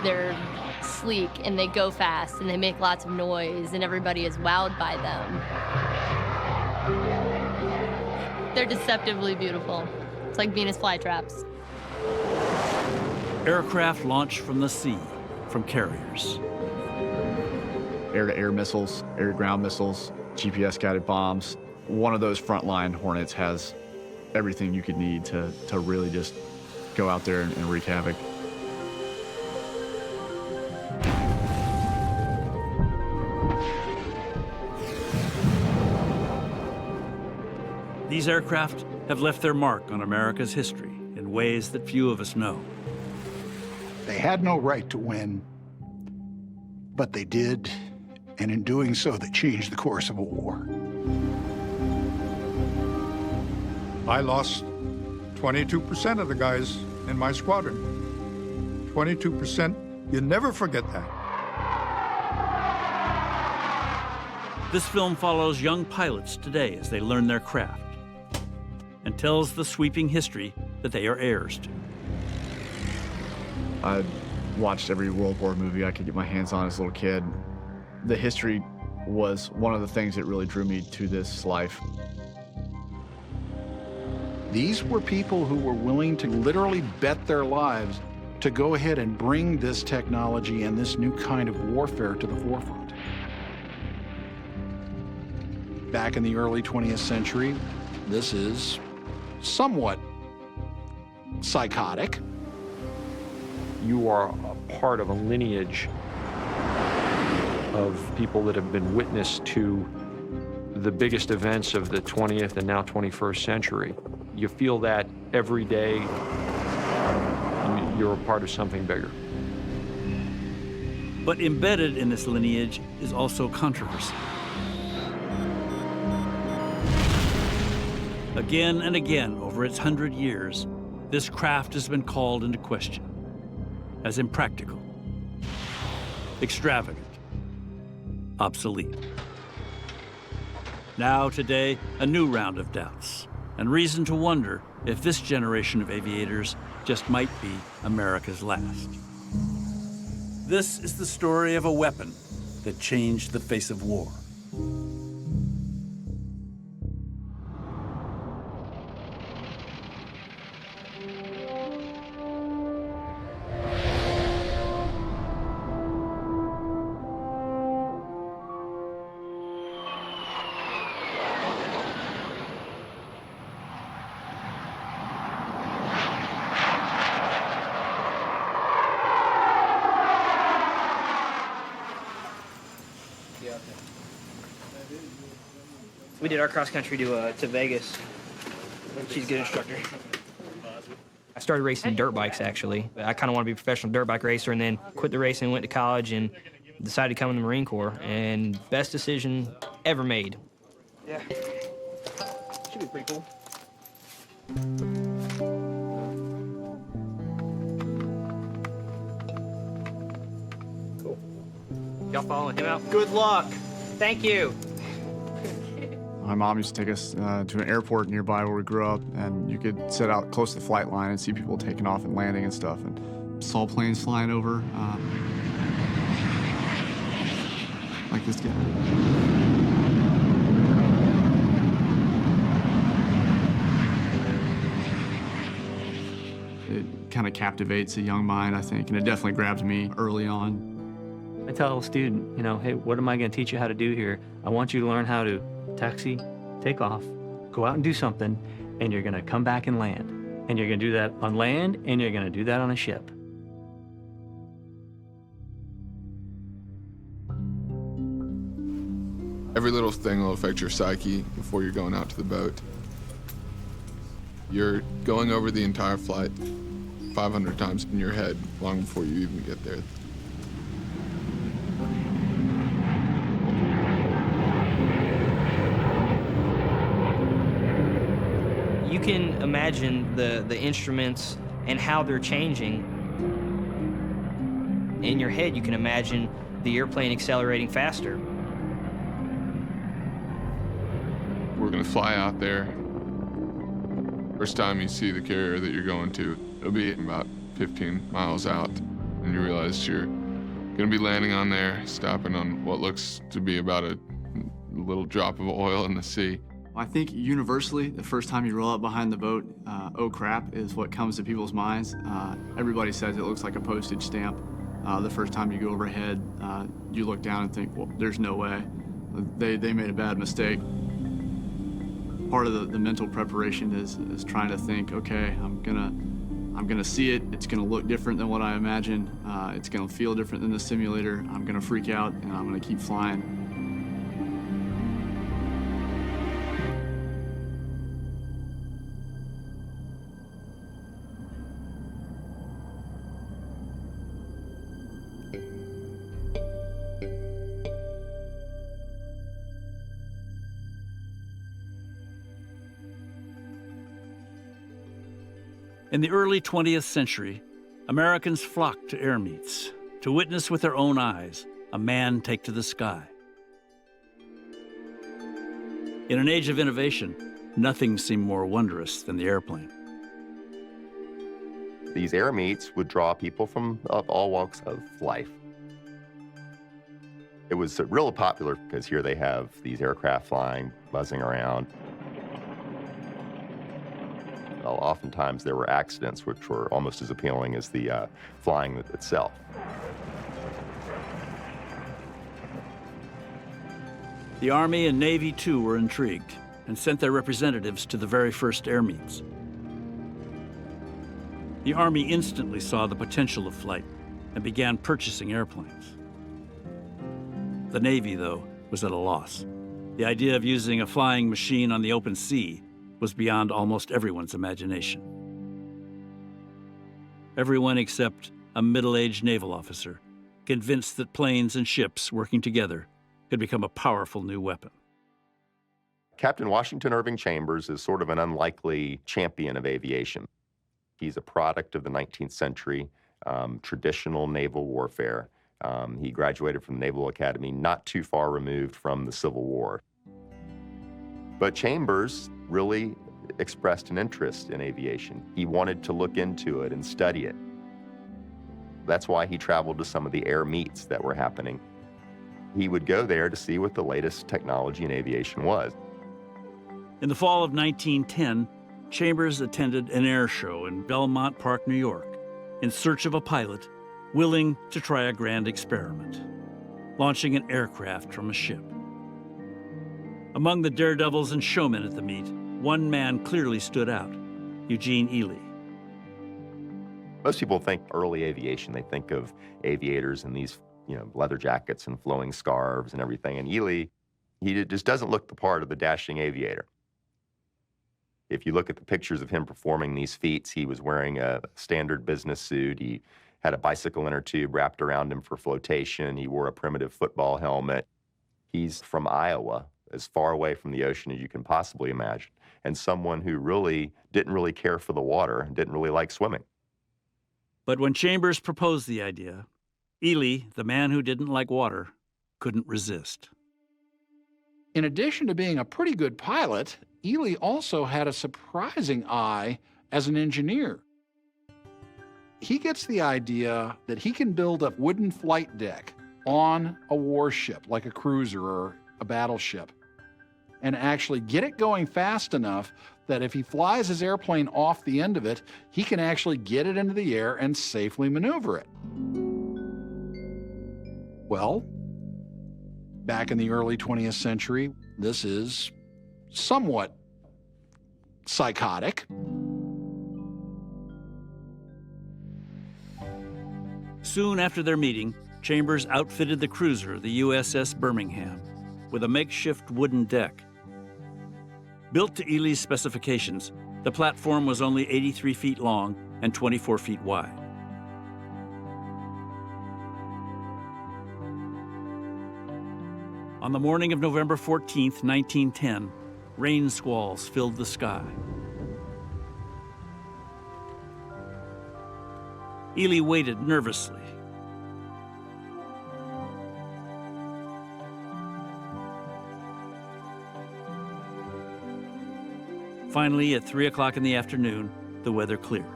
They're sleek and they go fast and they make lots of noise and everybody is wowed by them. They're deceptively beautiful. It's like Venus flytraps. Aircraft launch from the sea, from carriers. Air-to-air missiles, air-to-ground missiles, GPS-guided bombs. One of those frontline Hornets has everything you could need to really just go out there and wreak havoc. These aircraft have left their mark on America's history in ways that few of us know. They had no right to win, but they did, and in doing so, they changed the course of a war. I lost 22% of the guys in my squadron. 22%, you never forget that. This film follows young pilots today as they learn their craft and tells the sweeping history that they are heirs to. I watched every World War movie I could get my hands on as a little kid. The history was one of the things that really drew me to this life. These were people who were willing to literally bet their lives to go ahead and bring this technology and this new kind of warfare to the forefront. Back in the early 20th century, this is somewhat psychotic. You are a part of a lineage of people that have been witness to the biggest events of the 20th and now 21st century. You feel that every day you're a part of something bigger. But embedded in this lineage is also controversy. Again and again over its 100 years, this craft has been called into question as impractical, extravagant, obsolete. Now, today, a new round of doubts and reason to wonder if this generation of aviators just might be America's last. This is the story of a weapon that changed the face of war. We did our cross country to Vegas. She's a good instructor. I started racing dirt bikes, actually. I kind of want to be a professional dirt bike racer, and then quit the racing, went to college, and decided to come in the Marine Corps. And best decision ever made. Yeah. Should be pretty cool. Cool. Y'all following him out? Good luck. Thank you. My mom used to take us to an airport nearby where we grew up, and you could sit out close to the flight line and see people taking off and landing and stuff, and saw planes flying over, like this guy. It kind of captivates a young mind, I think, and it definitely grabbed me early on. I tell a student, you know, hey, what am I going to teach you how to do here? I want you to learn how to taxi, take off, go out and do something, and you're going to come back and land. And you're going to do that on land, and you're going to do that on a ship. Every little thing will affect your psyche before you're going out to the boat. You're going over the entire flight 500 times in your head long before you even get there. You can imagine the instruments and how they're changing. In your head, you can imagine the airplane accelerating faster. We're gonna fly out there. First time you see the carrier that you're going to, it'll be about 15 miles out. and you realize you're gonna be landing on there, stopping on what looks to be about a little drop of oil in the sea. I think universally, the first time you roll up behind the boat, oh crap, is what comes to people's minds. Everybody says it looks like a postage stamp. The first time you go overhead, you look down and think, well, there's no way. They made a bad mistake. Part of the mental preparation is trying to think, okay, I'm gonna see it. It's gonna look different than what I imagine. It's gonna feel different than the simulator. I'm gonna freak out and I'm gonna keep flying. In the early 20th century, Americans flocked to air meets to witness with their own eyes a man take to the sky. In an age of innovation, nothing seemed more wondrous than the airplane. These air meets would draw people from all walks of life. It was real popular because here they have these aircraft flying, buzzing around. Well, oftentimes there were accidents which were almost as appealing as the flying itself. The Army and Navy, too, were intrigued and sent their representatives to the very first air meets. The Army instantly saw the potential of flight and began purchasing airplanes. The Navy, though, was at a loss. The idea of using a flying machine on the open sea was beyond almost everyone's imagination. Everyone except a middle-aged naval officer, convinced that planes and ships working together could become a powerful new weapon. Captain Washington Irving Chambers is sort of an unlikely champion of aviation. He's a product of the 19th century, traditional naval warfare. He graduated from the Naval Academy not too far removed from the Civil War. But Chambers really expressed an interest in aviation. He wanted to look into it and study it. That's why he traveled to some of the air meets that were happening. He would go there to see what the latest technology in aviation was. In the fall of 1910, Chambers attended an air show in Belmont Park, New York, in search of a pilot willing to try a grand experiment, launching an aircraft from a ship. Among the daredevils and showmen at the meet, one man clearly stood out, Eugene Ely. Most people think early aviation, they think of aviators in these, leather jackets and flowing scarves and everything. And Ely, he just doesn't look the part of the dashing aviator. If you look at the pictures of him performing these feats, he was wearing a standard business suit. He had a bicycle inner tube wrapped around him for flotation. He wore a primitive football helmet. He's from Iowa, as far away from the ocean as you can possibly imagine, and someone who really didn't care for the water and didn't really like swimming. But when Chambers proposed the idea, Ely, the man who didn't like water, couldn't resist. In addition to being a pretty good pilot, Ely also had a surprising eye as an engineer. He gets the idea that he can build a wooden flight deck on a warship, like a cruiser or a battleship, and actually get it going fast enough that if he flies his airplane off the end of it, he can actually get it into the air and safely maneuver it. Well, back in the early 20th century, this is somewhat psychotic. Soon after their meeting, Chambers outfitted the cruiser, the USS Birmingham, with a makeshift wooden deck. Built to Ely's specifications, the platform was only 83 feet long and 24 feet wide. On the morning of November 14th, 1910, rain squalls filled the sky. Ely waited nervously. Finally, at 3 o'clock in the afternoon, the weather cleared.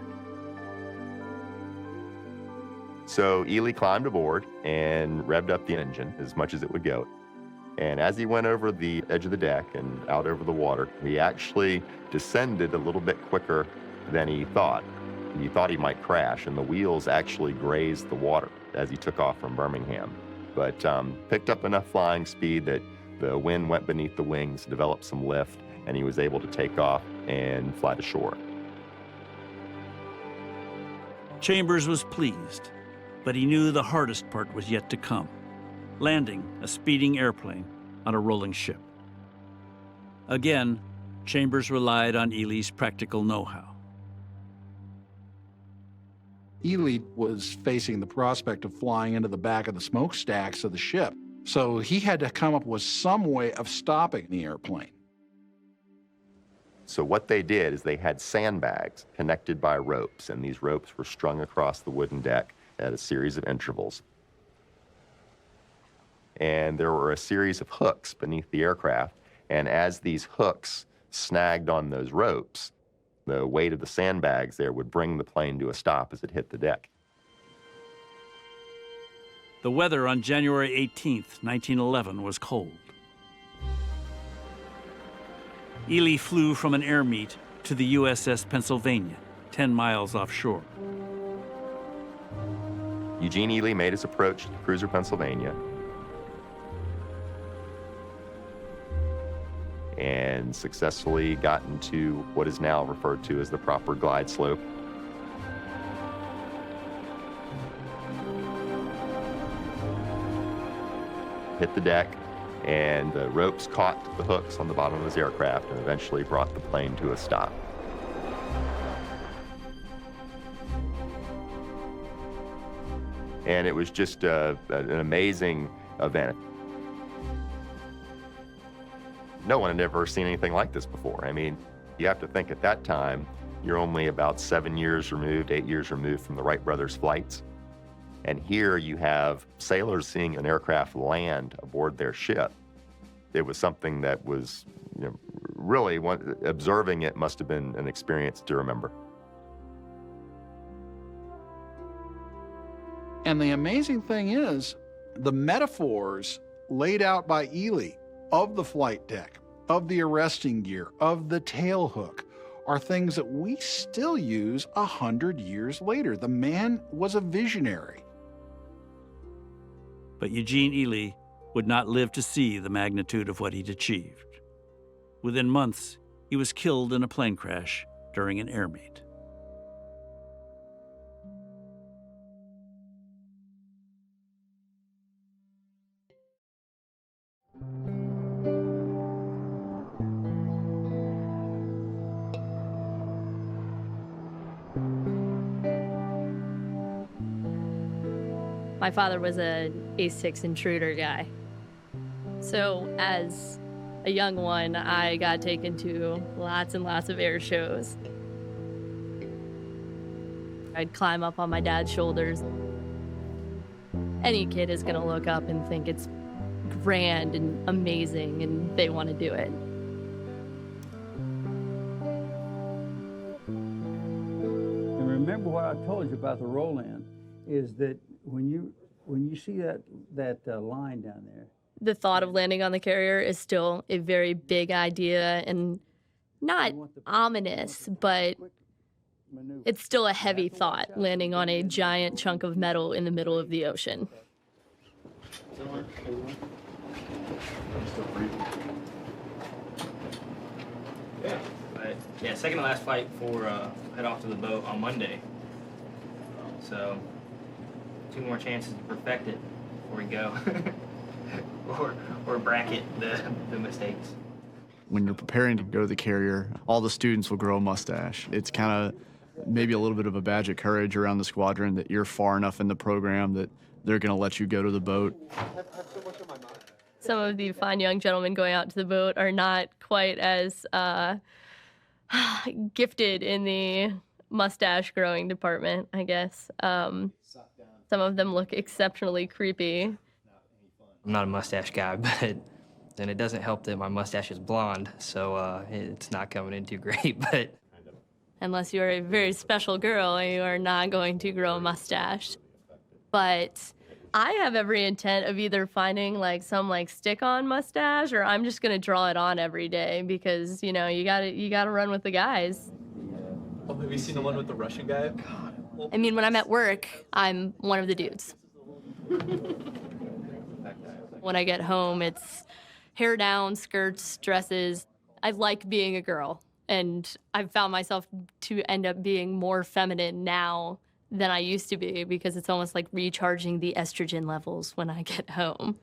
So Ely climbed aboard and revved up the engine as much as it would go. And as he went over the edge of the deck and out over the water, he actually descended a little bit quicker than he thought. He thought he might crash, and the wheels actually grazed the water as he took off from Birmingham. But picked up enough flying speed that the wind went beneath the wings, developed some lift, and he was able to take off and fly to shore. Chambers was pleased, but he knew the hardest part was yet to come: landing a speeding airplane on a rolling ship. Again, Chambers relied on Ely's practical know-how. Ely was facing the prospect of flying into the back of the smokestacks of the ship, so he had to come up with some way of stopping the airplane. So what they did is they had sandbags connected by ropes, and these ropes were strung across the wooden deck at a series of intervals. And there were a series of hooks beneath the aircraft, and as these hooks snagged on those ropes, the weight of the sandbags there would bring the plane to a stop as it hit the deck. The weather on January 18th, 1911 was cold. Ely flew from an air meet to the USS Pennsylvania, 10 miles offshore. Eugene Ely made his approach to cruiser Pennsylvania and successfully got into what is now referred to as the proper glide slope. Hit the deck, and the ropes caught the hooks on the bottom of his aircraft and eventually brought the plane to a stop. And it was just an amazing event. No one had ever seen anything like this before. I mean, you have to think at that time, you're only about 7 years removed, 8 years removed from the Wright brothers' flights. And here you have sailors seeing an aircraft land aboard their ship. It was something that was, really, observing it must have been an experience to remember. And the amazing thing is, the metaphors laid out by Ely of the flight deck, of the arresting gear, of the tail hook, are things that we still use 100 years later. The man was a visionary. But Eugene Ely would not live to see the magnitude of what he'd achieved. Within months, he was killed in a plane crash during an air meet. My father was an A6 intruder guy. So as a young one, I got taken to lots and lots of air shows. I'd climb up on my dad's shoulders. Any kid is gonna look up and think it's grand and amazing, and they want to do it. And remember what I told you about the roll-in, is that when you see that line down there. The thought of landing on the carrier is still a very big idea, and not ominous, but it's still a heavy thought, landing on a giant chunk of metal in the middle of the ocean. But yeah, second to last flight for head off to the boat on Monday. So 2 more chances to perfect it before we go, or bracket the mistakes. When you're preparing to go to the carrier, all the students will grow a mustache. It's kind of maybe a little bit of a badge of courage around the squadron that you're far enough in the program that they're going to let you go to the boat. Some of the fine young gentlemen going out to the boat are not quite as gifted in the mustache growing department, I guess. Some of them look exceptionally creepy. I'm not a mustache guy, but then it doesn't help that my mustache is blonde, so it's not coming in too great. But Unless you're a very special girl, you are not going to grow a mustache. But I have every intent of either finding like some like stick-on mustache, or I'm just gonna draw it on every day because, you know, you gotta run with the guys. Oh, have you seen the one with the Russian guy? I mean, when I'm at work, I'm one of the dudes. When I get home, it's hair down, skirts, dresses. I like being a girl, and I've found myself to end up being more feminine now than I used to be because it's almost like recharging the estrogen levels when I get home.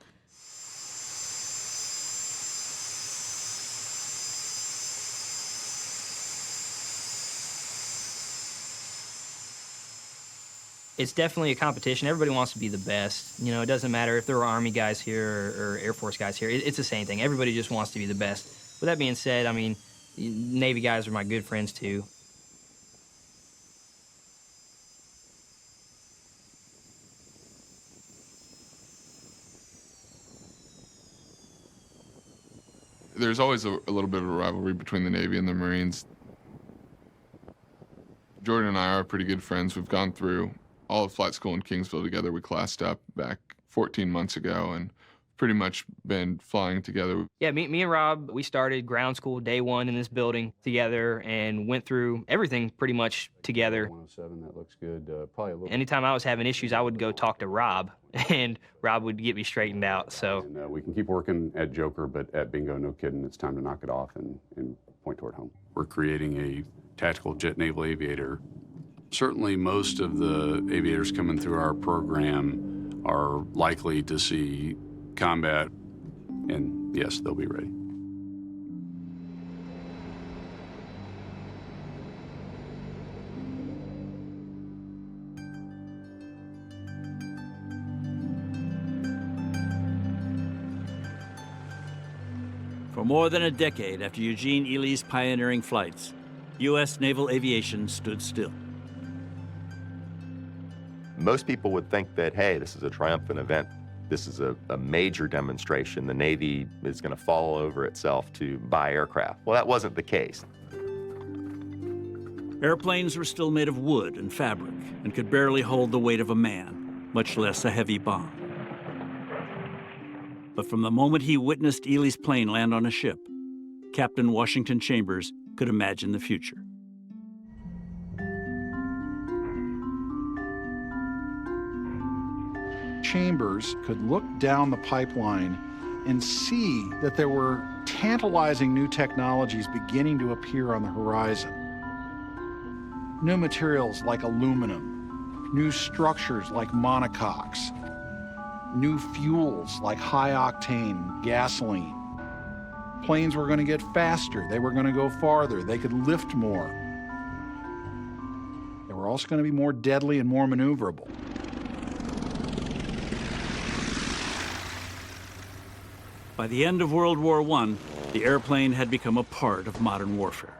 It's definitely a competition. Everybody wants to be the best. You know, it doesn't matter if there are Army guys here or Air Force guys here. It's the same thing. Everybody just wants to be the best. With that being said, I mean, Navy guys are my good friends too. There's always a little bit of a rivalry between the Navy and the Marines. Jordan and I are pretty good friends. We've gone through all of flight school in Kingsville together. We classed up back 14 months ago and pretty much been flying together. Yeah, me and Rob, we started ground school day one in this building together and went through everything pretty much together. 107, that looks good. Probably a little. Anytime I was having issues, I would go talk to Rob, and Rob would get me straightened out. So And, we can keep working at Joker, but at Bingo, no kidding, it's time to knock it off and point toward home. We're creating a tactical jet naval aviator. Certainly most of the aviators coming through our program are likely to see combat, and yes, they'll be ready. For more than a decade after Eugene Ely's pioneering flights, U.S. naval aviation stood still. Most people would think that, hey, this is a triumphant event. This is a major demonstration. The Navy is going to fall over itself to buy aircraft. Well, that wasn't the case. Airplanes were still made of wood and fabric and could barely hold the weight of a man, much less a heavy bomb. But from the moment he witnessed Ely's plane land on a ship, Captain Washington Chambers could imagine the future. Chambers could look down the pipeline and see that there were tantalizing new technologies beginning to appear on the horizon. New materials like aluminum, new structures like monocoques, new fuels like high-octane gasoline. Planes were going to get faster, they were going to go farther, they could lift more. They were also going to be more deadly and more maneuverable. By the end of World War I, the airplane had become a part of modern warfare.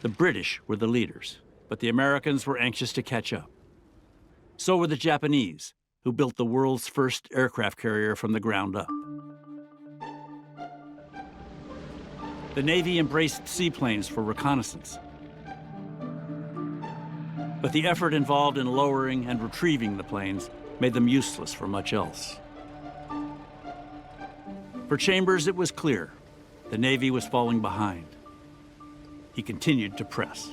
The British were the leaders, but the Americans were anxious to catch up. So were the Japanese, who built the world's first aircraft carrier from the ground up. The Navy embraced seaplanes for reconnaissance. But the effort involved in lowering and retrieving the planes made them useless for much else. For Chambers, it was clear the Navy was falling behind. He continued to press.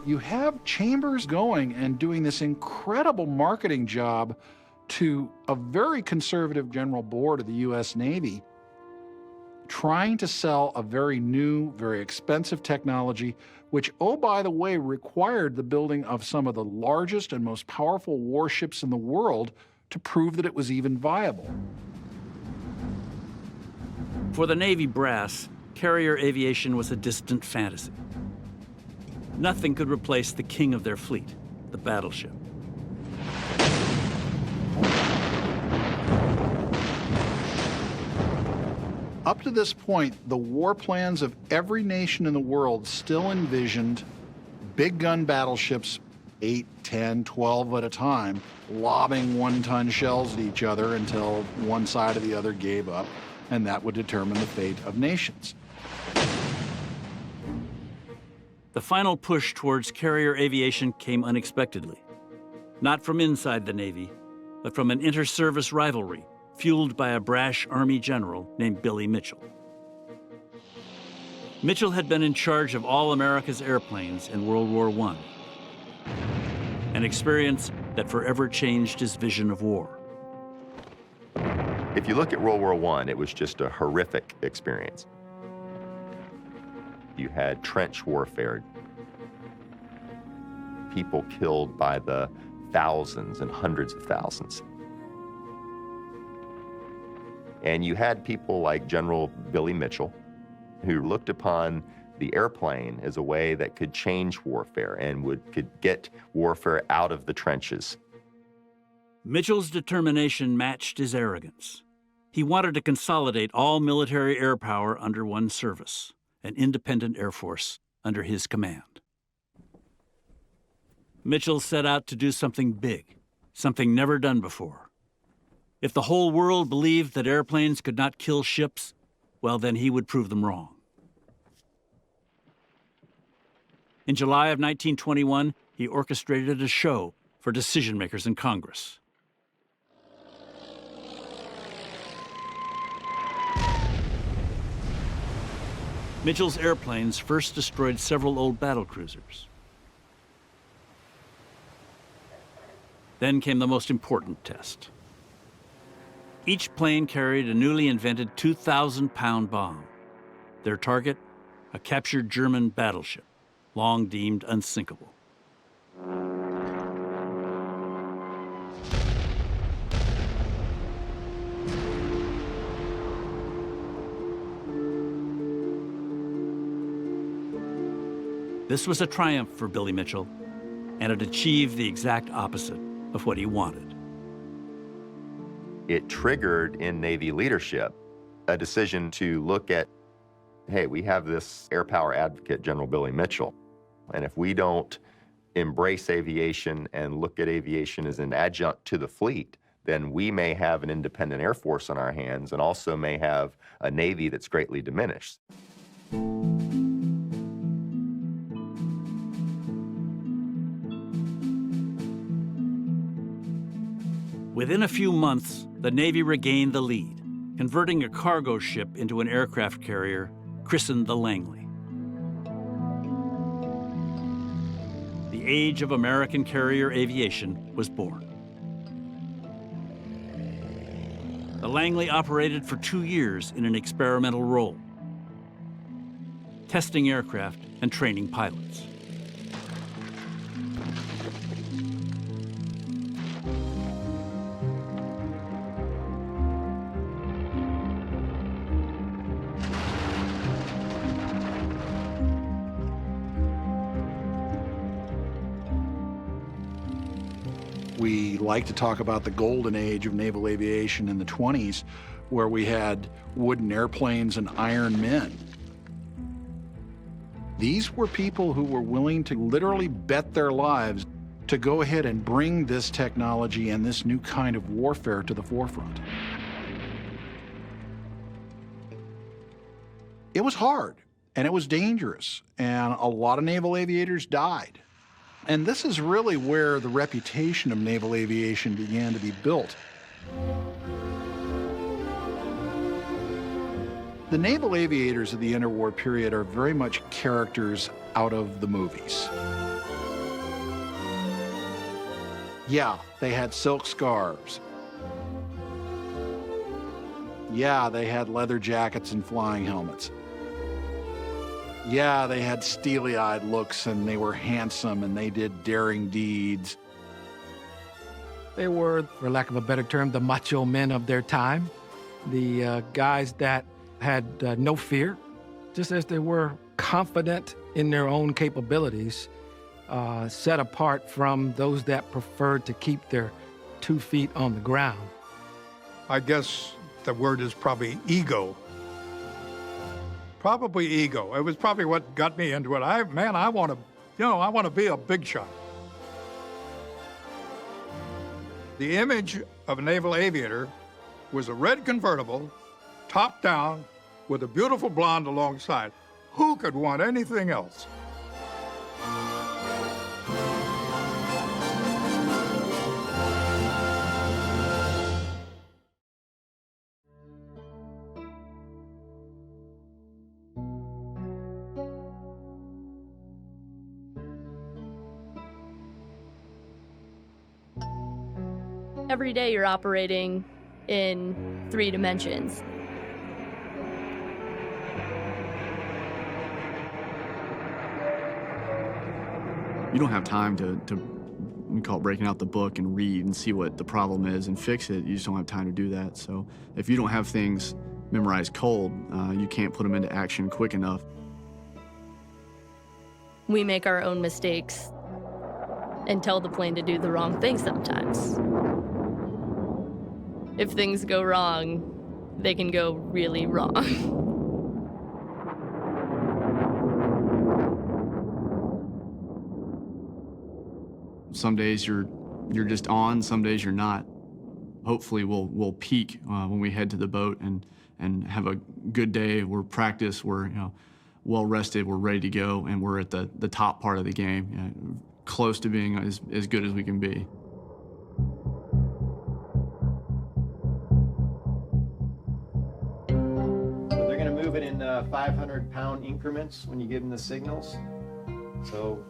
You have Chambers going and doing this incredible marketing job to a very conservative general board of the U.S. Navy, trying to sell a very new, very expensive technology, which, oh, by the way, required the building of some of the largest and most powerful warships in the world to prove that it was even viable. For the Navy brass, carrier aviation was a distant fantasy. Nothing could replace the king of their fleet, the battleship. Up to this point, the war plans of every nation in the world still envisioned big gun battleships, 8, 10, 12 at a time, lobbing one-ton shells at each other until one side or the other gave up, and that would determine the fate of nations. The final push towards carrier aviation came unexpectedly. Not from inside the Navy, but from an inter-service rivalry fueled by a brash Army general named Billy Mitchell. Mitchell had been in charge of all America's airplanes in World War I, an experience that forever changed his vision of war. If you look at World War I, it was just a horrific experience. You had trench warfare, people killed by the thousands and hundreds of thousands. And you had people like General Billy Mitchell, who looked upon the airplane as a way that could change warfare and could get warfare out of the trenches. Mitchell's determination matched his arrogance. He wanted to consolidate all military air power under one service, an independent air force under his command. Mitchell set out to do something big, something never done before. If the whole world believed that airplanes could not kill ships, well, then he would prove them wrong. In July of 1921, he orchestrated a show for decision-makers in Congress. Mitchell's airplanes first destroyed several old battlecruisers. Then came the most important test. Each plane carried a newly invented 2,000-pound bomb. Their target, a captured German battleship, long deemed unsinkable. This was a triumph for Billy Mitchell, and it achieved the exact opposite of what he wanted. It triggered in Navy leadership a decision to look at, hey, we have this air power advocate, General Billy Mitchell, and if we don't embrace aviation and look at aviation as an adjunct to the fleet, then we may have an independent Air Force on our hands and also may have a Navy that's greatly diminished. Within a few months, the Navy regained the lead, converting a cargo ship into an aircraft carrier christened the Langley. The age of American carrier aviation was born. The Langley operated for 2 years in an experimental role, testing aircraft and training pilots. We like to talk about the golden age of naval aviation in the 20s, where we had wooden airplanes and iron men. These were people who were willing to literally bet their lives to go ahead and bring this technology and this new kind of warfare to the forefront. It was hard, and it was dangerous, and a lot of naval aviators died. And this is really where the reputation of naval aviation began to be built. The naval aviators of the interwar period are very much characters out of the movies. Yeah, they had silk scarves. Yeah, they had leather jackets and flying helmets. Yeah, they had steely-eyed looks, and they were handsome, and they did daring deeds. They were, for lack of a better term, the macho men of their time. The guys that had no fear, just as they were confident in their own capabilities, set apart from those that preferred to keep their 2 feet on the ground. I guess the word is probably ego. Probably ego. It was probably what got me into it. I want to be a big shot. The image of a naval aviator was a red convertible, top down, with a beautiful blonde alongside. Who could want anything else? Every day you're operating in 3 dimensions. You don't have time to we call it breaking out the book and read and see what the problem is and fix it. You just don't have time to do that. So if you don't have things memorized cold, you can't put them into action quick enough. We make our own mistakes and tell the plane to do the wrong thing sometimes. If things go wrong, they can go really wrong. Some days you're just on, some days you're not. Hopefully we'll peak when we head to the boat and have a good day. We're practiced, we're well rested, we're ready to go, and we're at the top part of the game, close to being as good as we can be. So they're going to move it in 500-pound increments when you give them the signals. So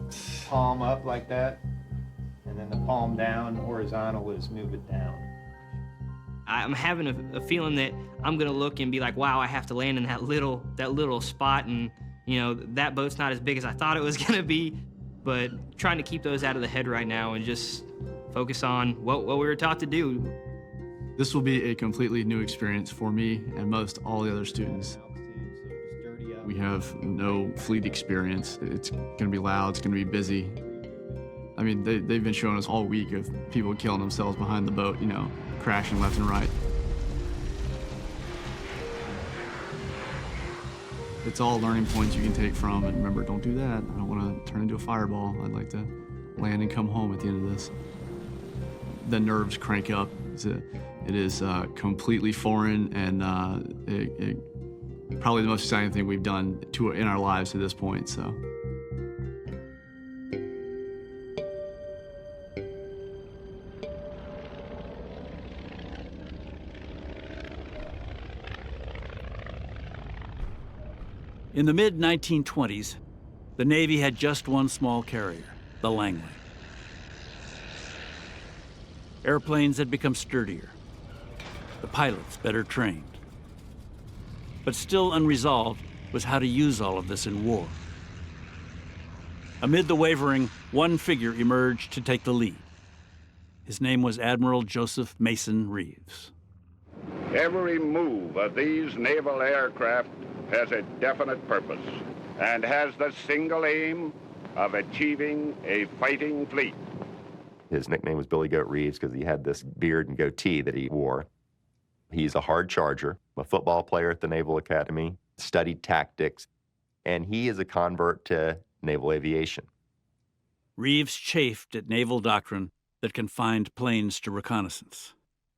palm up like that, and then the palm down horizontal is move it down. I'm having a feeling that I'm gonna look and be like, wow, I have to land in that little spot, and that boat's not as big as I thought it was gonna be. But trying to keep those out of the head right now and just focus on what we were taught to do. This will be a completely new experience for me and most all the other students. We have no fleet experience. It's gonna be loud, it's gonna be busy. I mean, they've been showing us all week of people killing themselves behind the boat, crashing left and right. It's all learning points you can take from, and remember, don't do that. I don't want to turn into a fireball. I'd like to land and come home at the end of this. The nerves crank up. It is completely foreign, and probably the most exciting thing we've done in our lives to this point, so. In the mid-1920s, the Navy had just one small carrier, the Langley. Airplanes had become sturdier, the pilots better trained. But still unresolved was how to use all of this in war. Amid the wavering, one figure emerged to take the lead. His name was Admiral Joseph Mason Reeves. Every move of these naval aircraft has a definite purpose and has the single aim of achieving a fighting fleet. His nickname was Billy Goat Reeves because he had this beard and goatee that he wore. He's a hard charger, a football player at the Naval Academy, studied tactics, and he is a convert to naval aviation. Reeves chafed at naval doctrine that confined planes to reconnaissance.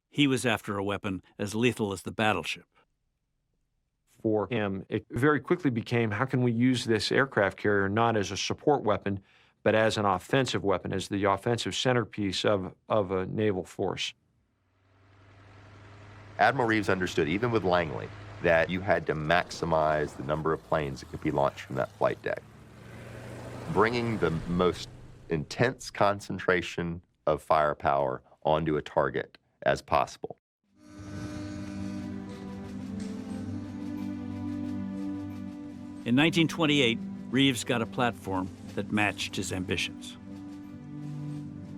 He was after a weapon as lethal as the battleship. For him, it very quickly became, how can we use this aircraft carrier not as a support weapon, but as an offensive weapon, as the offensive centerpiece of a naval force? Admiral Reeves understood, even with Langley, that you had to maximize the number of planes that could be launched from that flight deck. Bringing the most intense concentration of firepower onto a target as possible. In 1928, Reeves got a platform that matched his ambitions.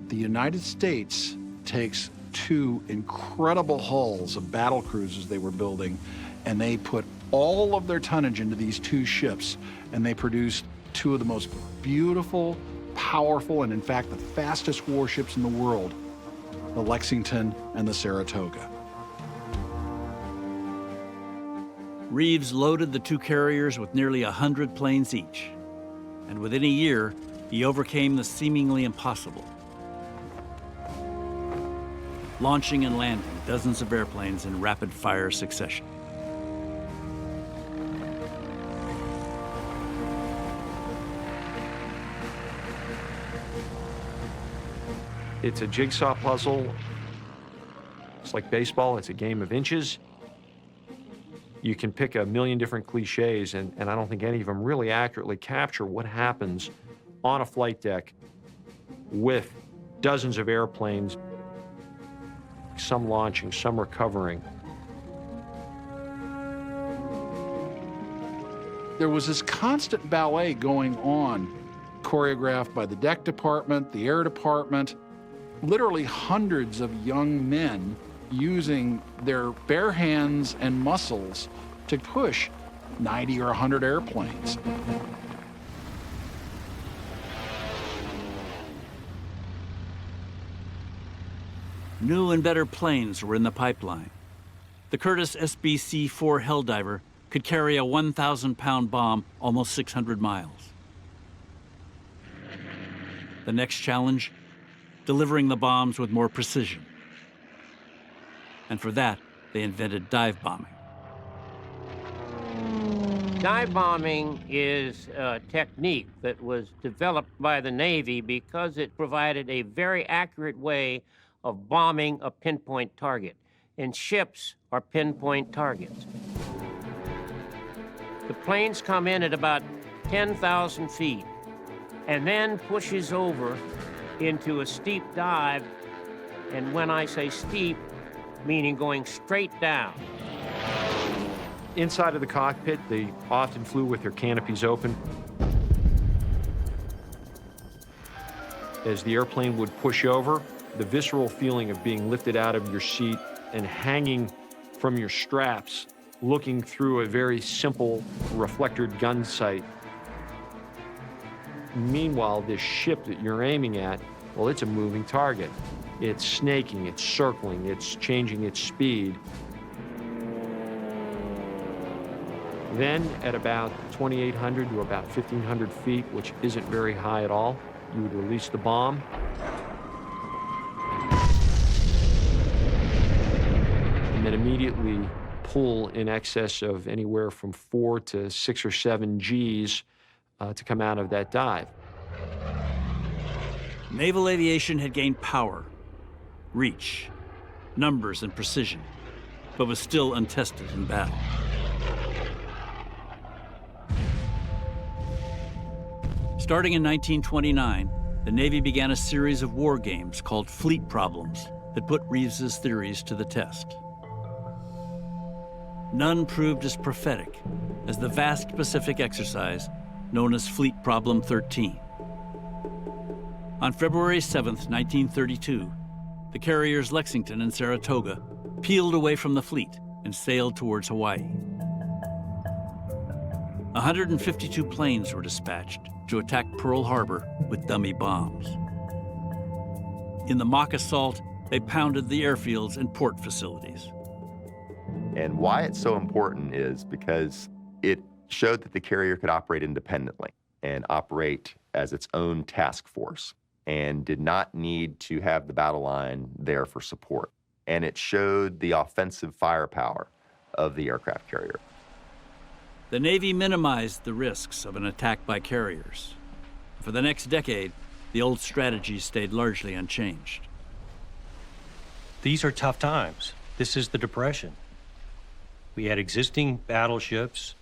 The United States takes 2 incredible hulls of battle cruisers they were building, and they put all of their tonnage into these 2 ships, and they produced 2 of the most beautiful, powerful, and in fact the fastest warships in the world, the Lexington and the Saratoga. Reeves loaded the 2 carriers with nearly 100 planes each, and within a year, he overcame the seemingly impossible, launching and landing dozens of airplanes in rapid-fire succession. It's a jigsaw puzzle. It's like baseball. It's a game of inches. You can pick a million different cliches, and I don't think any of them really accurately capture what happens on a flight deck with dozens of airplanes. back, some launching, some recovering. There was this constant ballet going on, choreographed by the deck department, the air department, literally hundreds of young men using their bare hands and muscles to push 90 or 100 airplanes. New and better planes were in the pipeline. The Curtiss SBC-4 Helldiver could carry a 1,000-pound bomb almost 600 miles. The next challenge, delivering the bombs with more precision. And for that, they invented dive bombing. Dive bombing is a technique that was developed by the Navy because it provided a very accurate way of bombing a pinpoint target. And ships are pinpoint targets. The planes come in at about 10,000 feet and then pushes over into a steep dive. And when I say steep, meaning going straight down. Inside of the cockpit, they often flew with their canopies open. As the airplane would push over, the visceral feeling of being lifted out of your seat and hanging from your straps, looking through a very simple reflectored gun sight. Meanwhile, this ship that you're aiming at, well, it's a moving target. It's snaking, it's circling, it's changing its speed. Then at about 2,800 to about 1,500 feet, which isn't very high at all, you would release the bomb. And then immediately pull in excess of anywhere from 4 to 6 or 7 Gs to come out of that dive. Naval aviation had gained power, reach, numbers, and precision, but was still untested in battle. Starting in 1929, the Navy began a series of war games called fleet problems that put Reeves's theories to the test. None proved as prophetic as the vast Pacific exercise known as Fleet Problem 13. On February 7, 1932, the carriers Lexington and Saratoga peeled away from the fleet and sailed towards Hawaii. 152 planes were dispatched to attack Pearl Harbor with dummy bombs. In the mock assault, they pounded the airfields and port facilities. And why it's so important is because it showed that the carrier could operate independently and operate as its own task force and did not need to have the battle line there for support. And it showed the offensive firepower of the aircraft carrier. The Navy minimized the risks of an attack by carriers. For the next decade, the old strategy stayed largely unchanged. These are tough times. This is the Depression. We had existing battleships.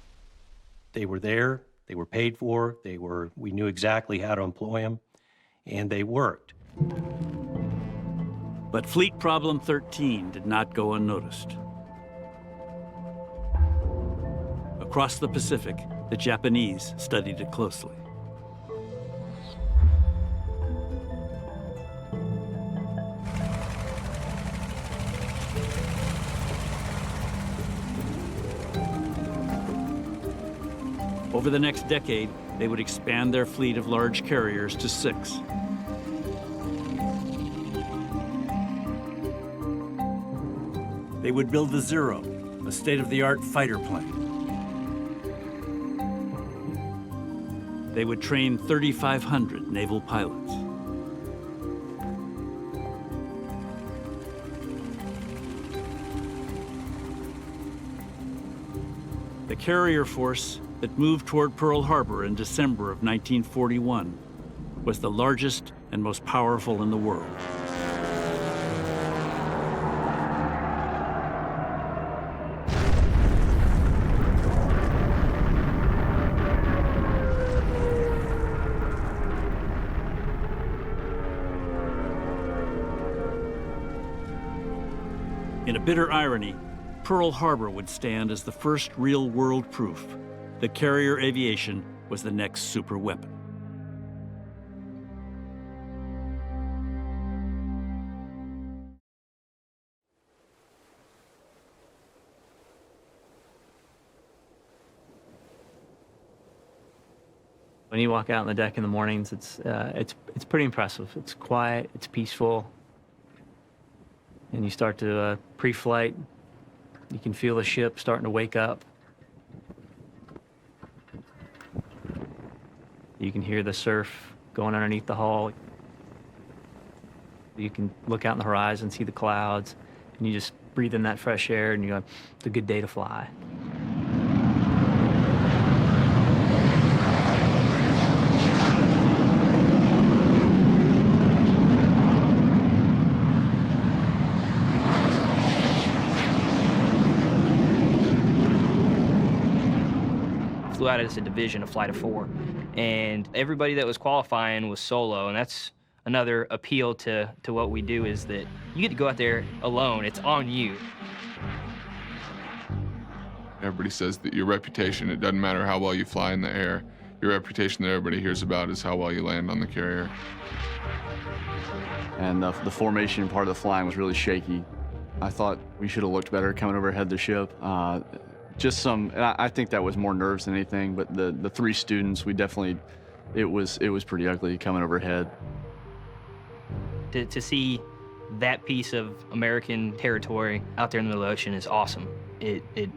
They were there, they were paid for, we knew exactly how to employ them, and they worked. But Fleet Problem 13 did not go unnoticed. Across the Pacific, the Japanese studied it closely. Over the next decade, they would expand their fleet of large carriers to 6. They would build the Zero, a state-of-the-art fighter plane. They would train 3,500 naval pilots. The carrier force that moved toward Pearl Harbor in December of 1941 was the largest and most powerful in the world. In a bitter irony, Pearl Harbor would stand as the first real-world proof that carrier aviation was the next superweapon. When you walk out on the deck in the mornings, it's pretty impressive. It's quiet, it's peaceful, and you start to pre-flight. You can feel the ship starting to wake up. You can hear the surf going underneath the hull. You can look out on the horizon, see the clouds, and you just breathe in that fresh air, and you go, it's a good day to fly. Flew out as a division, a flight of 4, and everybody that was qualifying was solo, and that's another appeal to what we do, is that you get to go out there alone. It's on you. Everybody says that your reputation, it doesn't matter how well you fly in the air, your reputation that everybody hears about is how well you land on the carrier. And the formation part of the flying was really shaky. I thought we should have looked better coming overhead the ship. Just some, and I think that was more nerves than anything, but the 3 students, we definitely, it was pretty ugly coming overhead. To see that piece of American territory out there in the middle of the ocean is awesome. The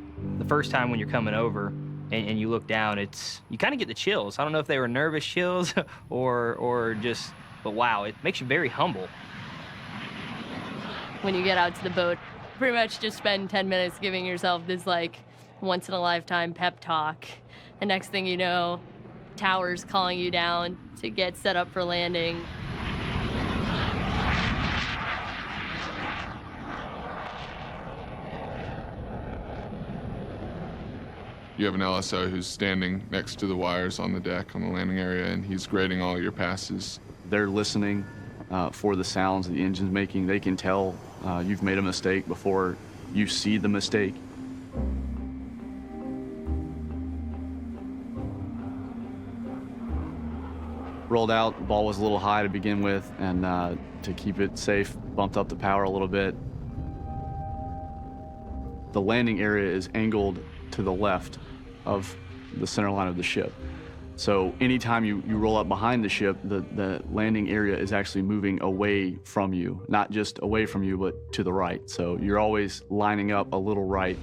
first time when you're coming over and you look down, you kind of get the chills. I don't know if they were nervous chills or just, but wow, it makes you very humble. When you get out to the boat, pretty much just spend 10 minutes giving yourself this like once-in-a-lifetime pep talk. And next thing you know, tower's calling you down to get set up for landing. You have an LSO who's standing next to the wires on the deck on the landing area, and he's grading all your passes. They're listening for the sounds the engine's making. They can tell you've made a mistake before you see the mistake. Rolled out, the ball was a little high to begin with, and to keep it safe, bumped up the power a little bit. The landing area is angled to the left of the center line of the ship. So anytime you roll up behind the ship, the landing area is actually moving away from you, not just away from you, but to the right. So you're always lining up a little right.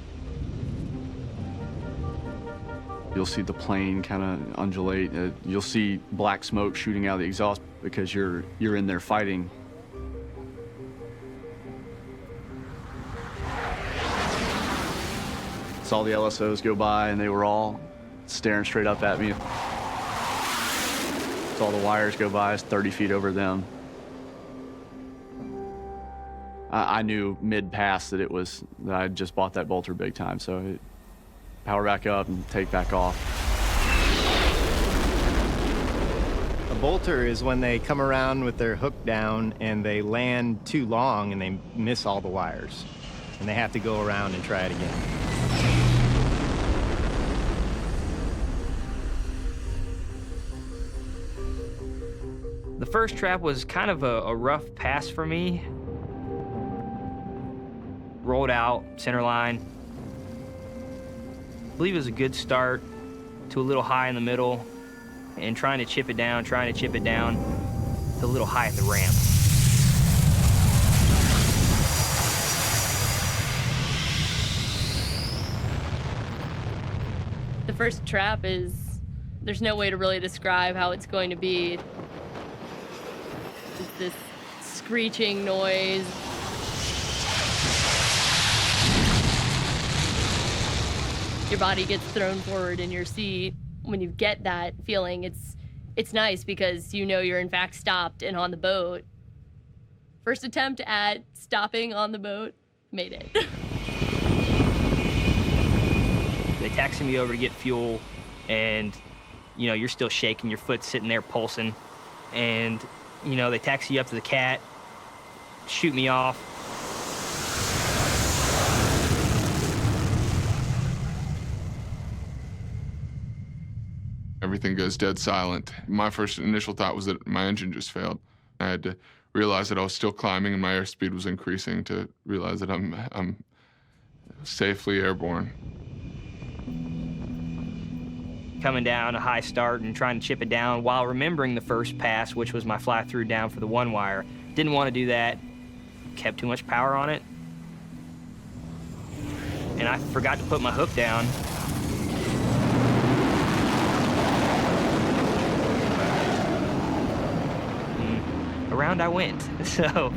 You'll see the plane kind of undulate. You'll see black smoke shooting out of the exhaust because you're in there fighting. Saw the LSOs go by, and they were all staring straight up at me. Saw the wires go by, it's 30 feet over them. I knew mid-pass that I just bought that bolter big time, so power back up and take back off. A bolter is when they come around with their hook down and they land too long and they miss all the wires. And they have to go around and try it again. The first trap was kind of a rough pass for me. Rolled out, center line. I believe it was a good start to a little high in the middle and trying to chip it down to a little high at the ramp. The first trap there's no way to really describe how it's going to be. It's this screeching noise. Your body gets thrown forward in your seat. When you get that feeling, it's nice because you know you're in fact stopped and on the boat. First attempt at stopping on the boat, made it. They taxi me over to get fuel, and you're still shaking, your foot's sitting there pulsing, and they taxi you up to the cat, shoot me off. everything goes dead silent. My first initial thought was that my engine just failed. I had to realize that I was still climbing and my airspeed was increasing to realize that I'm safely airborne. Coming down a high start and trying to chip it down while remembering the first pass, which was my fly-through down for the one wire. Didn't want to do that. Kept too much power on it. And I forgot to put my hook down. And around I went. So,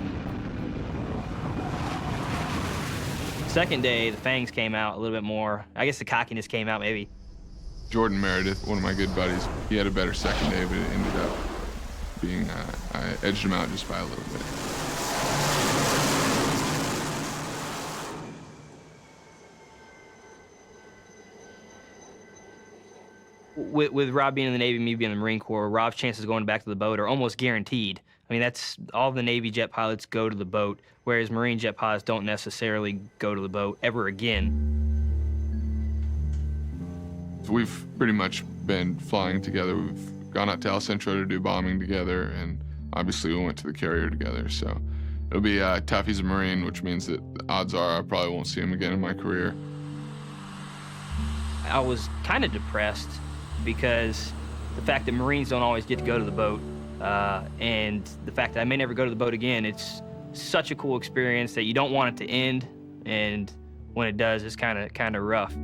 second day, the fangs came out a little bit more. I guess the cockiness came out maybe. Jordan Meredith, one of my good buddies, he had a better second day, but it ended up being, I edged him out just by a little bit. With Rob being in the Navy, me being in the Marine Corps, Rob's chances of going back to the boat are almost guaranteed. I mean, that's all the Navy jet pilots go to the boat, whereas Marine jet pilots don't necessarily go to the boat ever again. So we've pretty much been flying together. We've gone out to El Centro to do bombing together, and obviously we went to the carrier together. So it'll be tough. He's a Marine, which means that the odds are I probably won't see him again in my career. I was kind of depressed because the fact that Marines don't always get to go to the boat, and the fact that I may never go to the boat again, it's such a cool experience that you don't want it to end, and when it does, it's kind of rough.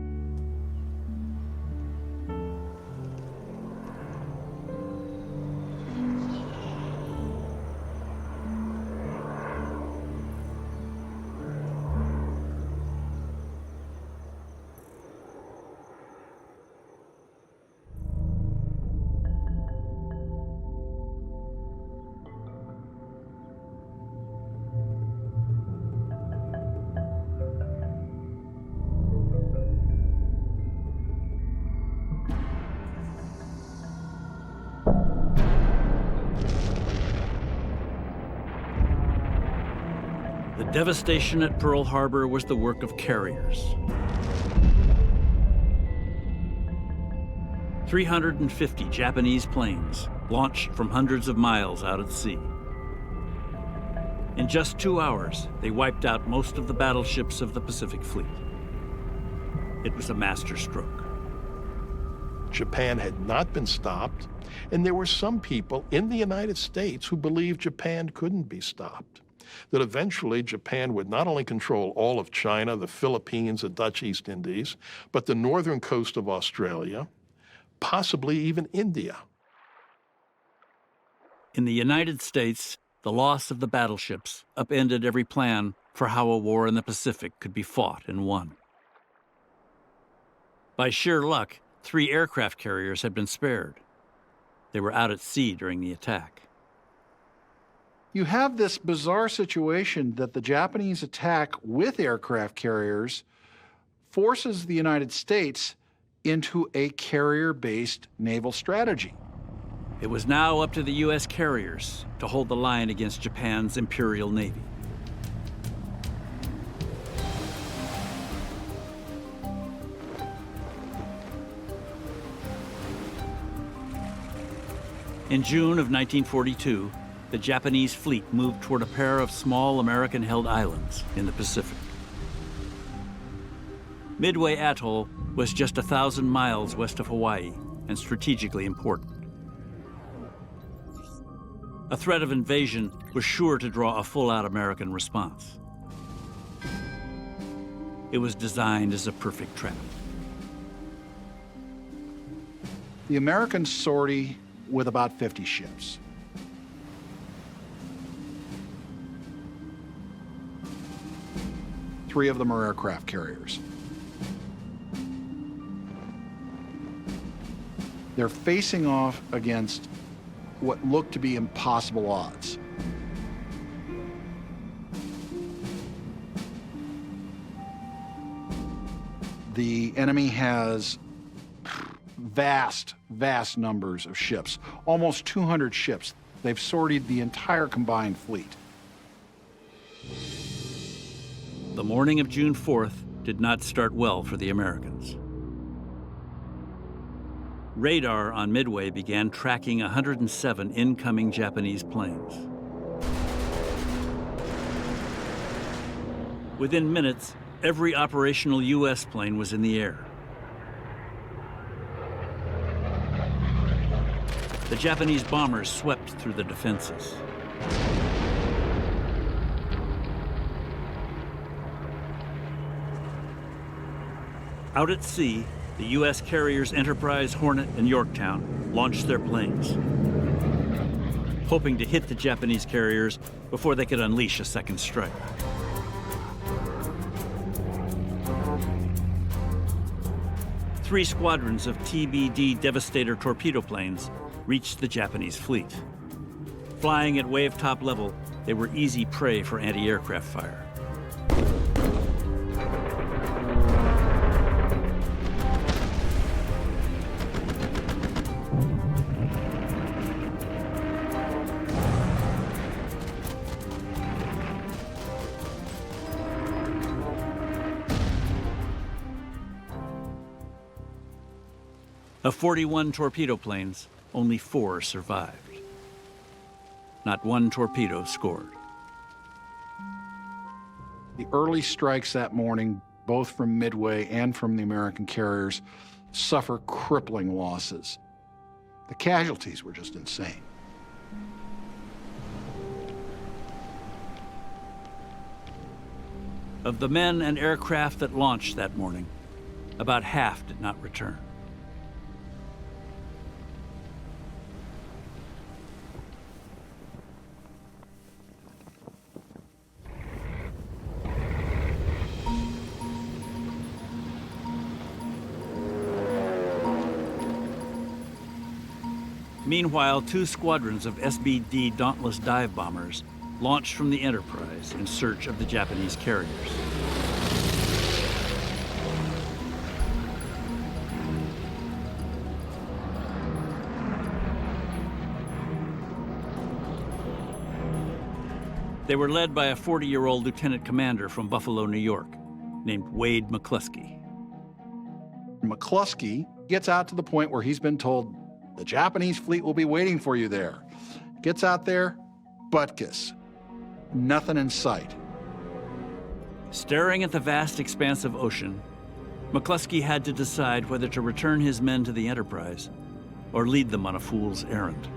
The devastation at Pearl Harbor was the work of carriers. 350 Japanese planes launched from hundreds of miles out at sea. In just 2 hours, they wiped out most of the battleships of the Pacific Fleet. It was a masterstroke. Japan had not been stopped, and there were some people in the United States who believed Japan couldn't be stopped. That eventually Japan would not only control all of China, the Philippines, the Dutch East Indies, but the northern coast of Australia, possibly even India. In the United States, the loss of the battleships upended every plan for how a war in the Pacific could be fought and won. By sheer luck, 3 aircraft carriers had been spared. They were out at sea during the attack. You have this bizarre situation that the Japanese attack with aircraft carriers forces the United States into a carrier-based naval strategy. It was now up to the U.S. carriers to hold the line against Japan's Imperial Navy. In June of 1942, the Japanese fleet moved toward a pair of small American-held islands in the Pacific. Midway Atoll was just 1,000 miles west of Hawaii and strategically important. A threat of invasion was sure to draw a full-out American response. It was designed as a perfect trap. The Americans sortie with about 50 ships. Three of them are aircraft carriers. They're facing off against what looked to be impossible odds. The enemy has vast numbers of ships, almost 200 ships. They've sortied the entire combined fleet. The morning of June 4th did not start well for the Americans. Radar on Midway began tracking 107 incoming Japanese planes. Within minutes, every operational U.S. plane was in the air. The Japanese bombers swept through the defenses. Out at sea, the U.S. carriers Enterprise, Hornet, and Yorktown launched their planes, hoping to hit the Japanese carriers before they could unleash a second strike. Three squadrons of TBD Devastator torpedo planes reached the Japanese fleet. Flying at wave-top level, they were easy prey for anti-aircraft fire. Of 41 torpedo planes, only 4 survived. Not one torpedo scored. The early strikes that morning, both from Midway and from the American carriers, suffer crippling losses. The casualties were just insane. Of the men and aircraft that launched that morning, about half did not return. Meanwhile, 2 squadrons of SBD Dauntless dive bombers launched from the Enterprise in search of the Japanese carriers. They were led by a 40-year-old lieutenant commander from Buffalo, New York, named Wade McCluskey. McCluskey gets out to the point where he's been told, the Japanese fleet will be waiting for you there. Gets out there, butkus. Nothing in sight. Staring at the vast expanse of ocean, McCluskey had to decide whether to return his men to the Enterprise or lead them on a fool's errand.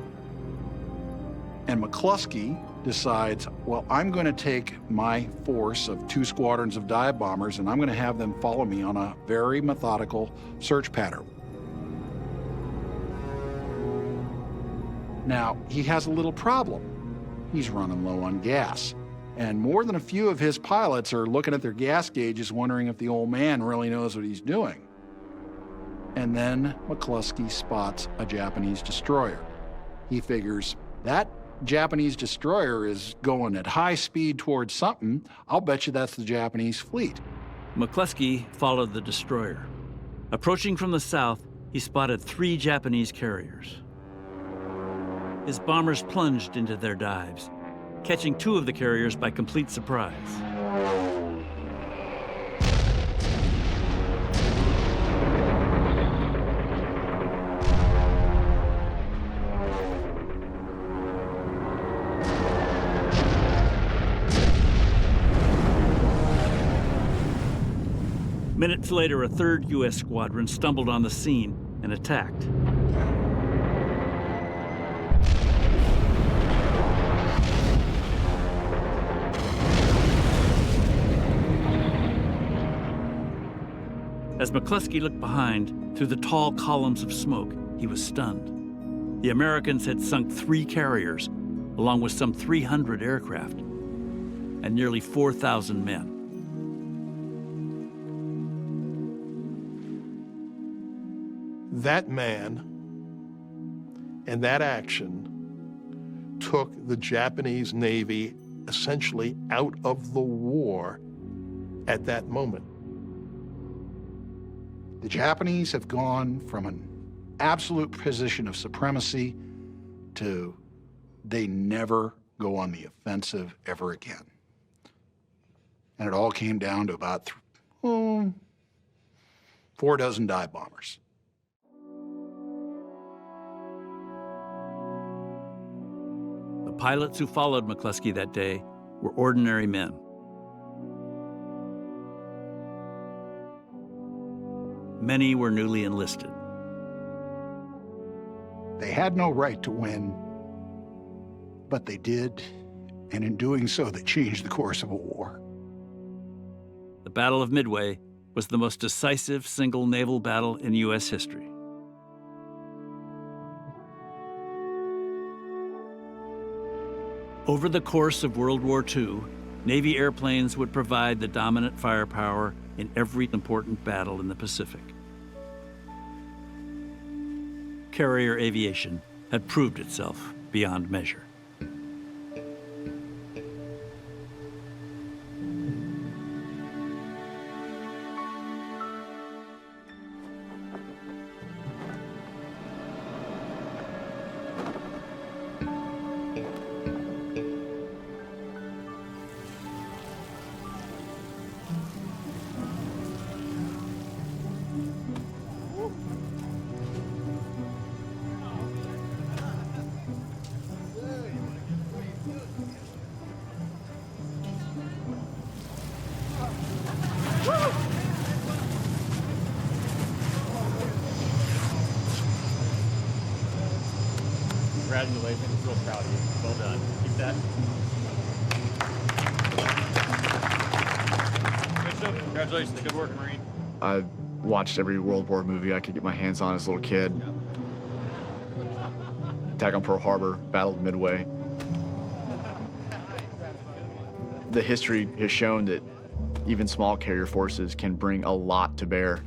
And McCluskey decides, well, I'm going to take my force of 2 squadrons of dive bombers and I'm going to have them follow me on a very methodical search pattern. Now, he has a little problem. He's running low on gas. And more than a few of his pilots are looking at their gas gauges wondering if the old man really knows what he's doing. And then McCluskey spots a Japanese destroyer. He figures, that Japanese destroyer is going at high speed towards something. I'll bet you that's the Japanese fleet. McCluskey followed the destroyer. Approaching from the south, he spotted 3 Japanese carriers. His bombers plunged into their dives, catching 2 of the carriers by complete surprise. Minutes later, a 3rd U.S. squadron stumbled on the scene and attacked. As McCluskey looked behind, through the tall columns of smoke, he was stunned. The Americans had sunk 3 carriers, along with some 300 aircraft, and nearly 4,000 men. That man and that action took the Japanese Navy essentially out of the war at that moment. The Japanese have gone from an absolute position of supremacy to they never go on the offensive ever again. And it all came down to about 4 dozen dive bombers. pilots who followed McCluskey that day were ordinary men. Many were newly enlisted. They had no right to win, but they did, and in doing so, they changed the course of a war. The Battle of Midway was the most decisive single naval battle in U.S. history. Over the course of World War II, Navy airplanes would provide the dominant firepower in every important battle in the Pacific. Carrier aviation had proved itself beyond measure. Congratulations, real proud of you. Well done. Keep that. Good job. Congratulations. Good work, Marine. I watched every World War movie I could get my hands on as a little kid. Attack on Pearl Harbor, Battle of Midway. The history has shown that even small carrier forces can bring a lot to bear.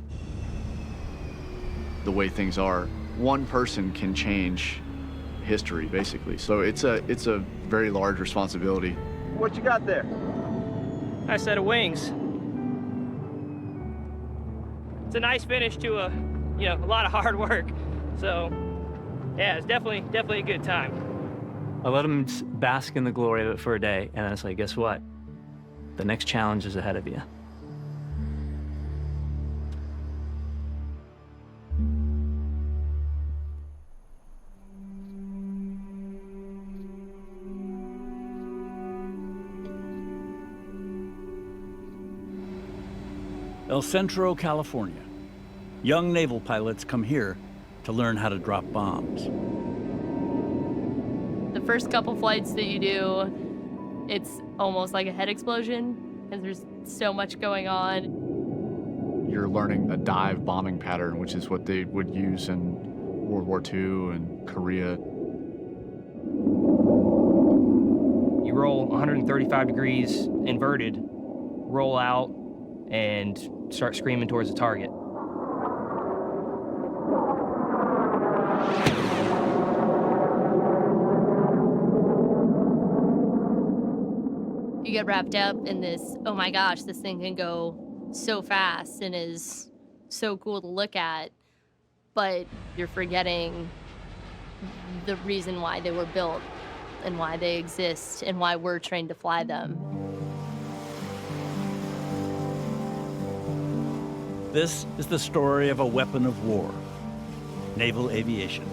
The way things are, one person can change history, basically. So it's a very large responsibility. What you got there? Nice set of wings. It's a nice finish to a lot of hard work. So yeah, it's definitely a good time. I let them bask in the glory of it for a day, and then it's like, guess what? The next challenge is ahead of you. El Centro, California. Young naval pilots come here to learn how to drop bombs. The first couple flights that you do, it's almost like a head explosion because there's so much going on. You're learning a dive bombing pattern, which is what they would use in World War II and Korea. You roll 135 degrees inverted, roll out, and start screaming towards the target. You get wrapped up in this, oh my gosh, this thing can go so fast and is so cool to look at, but you're forgetting the reason why they were built and why they exist and why we're trained to fly them. This is the story of a weapon of war, naval aviation.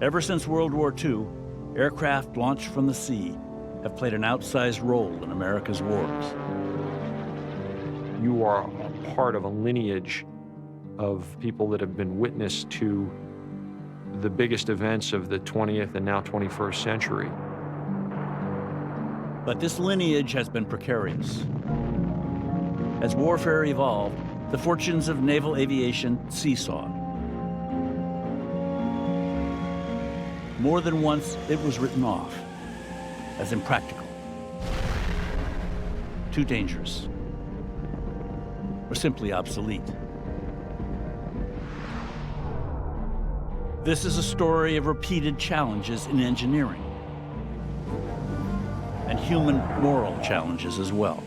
Ever since World War II, aircraft launched from the sea have played an outsized role in America's wars. You are a part of a lineage of people that have been witness to the biggest events of the 20th and now 21st century. But this lineage has been precarious. As warfare evolved, the fortunes of naval aviation seesawed. More than once, it was written off as impractical, too dangerous, or simply obsolete. This is a story of repeated challenges in engineering and human moral challenges as well.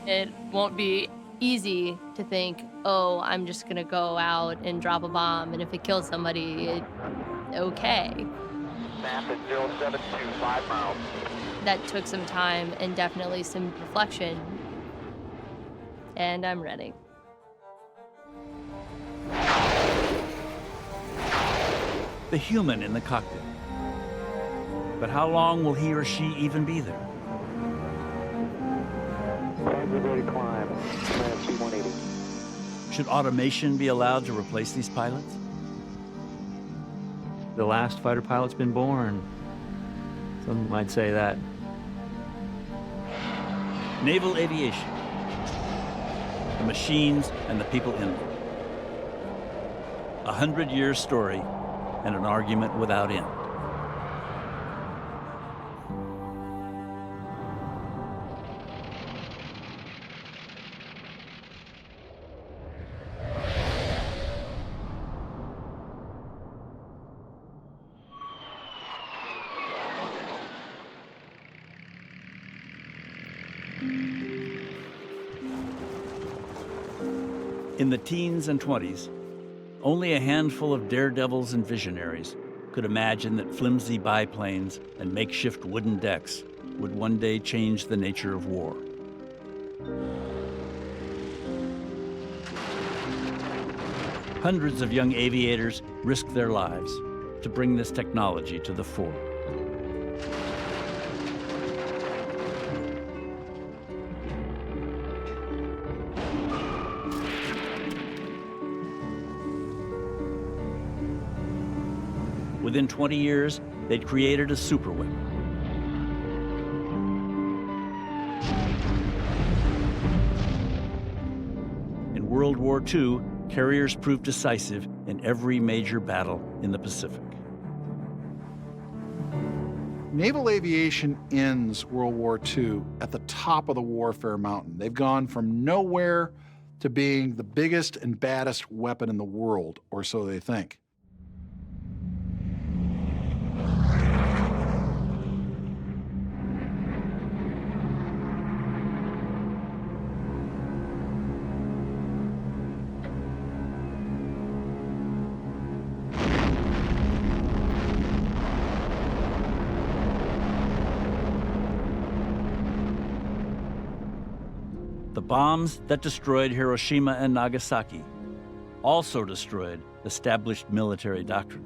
It won't be easy to think, oh, I'm just gonna go out and drop a bomb, and if it kills somebody, okay. Snap at 0725 miles. That took some time and definitely some reflection, and I'm ready. the human in the cockpit. But how long will he or she even be there? Ready to climb. C-180. Should automation be allowed to replace these pilots? The last fighter pilot's been born. Some might say that. Naval aviation. The machines and the people in them. 100-year story and an argument without end. In the teens and 20s, only a handful of daredevils and visionaries could imagine that flimsy biplanes and makeshift wooden decks would one day change the nature of war. Hundreds of young aviators risked their lives to bring this technology to the fore. Within 20 years, they'd created a superweapon. In World War II, carriers proved decisive in every major battle in the Pacific. Naval aviation ends World War II at the top of the warfare mountain. They've gone from nowhere to being the biggest and baddest weapon in the world, or so they think. The bombs that destroyed Hiroshima and Nagasaki also destroyed established military doctrine.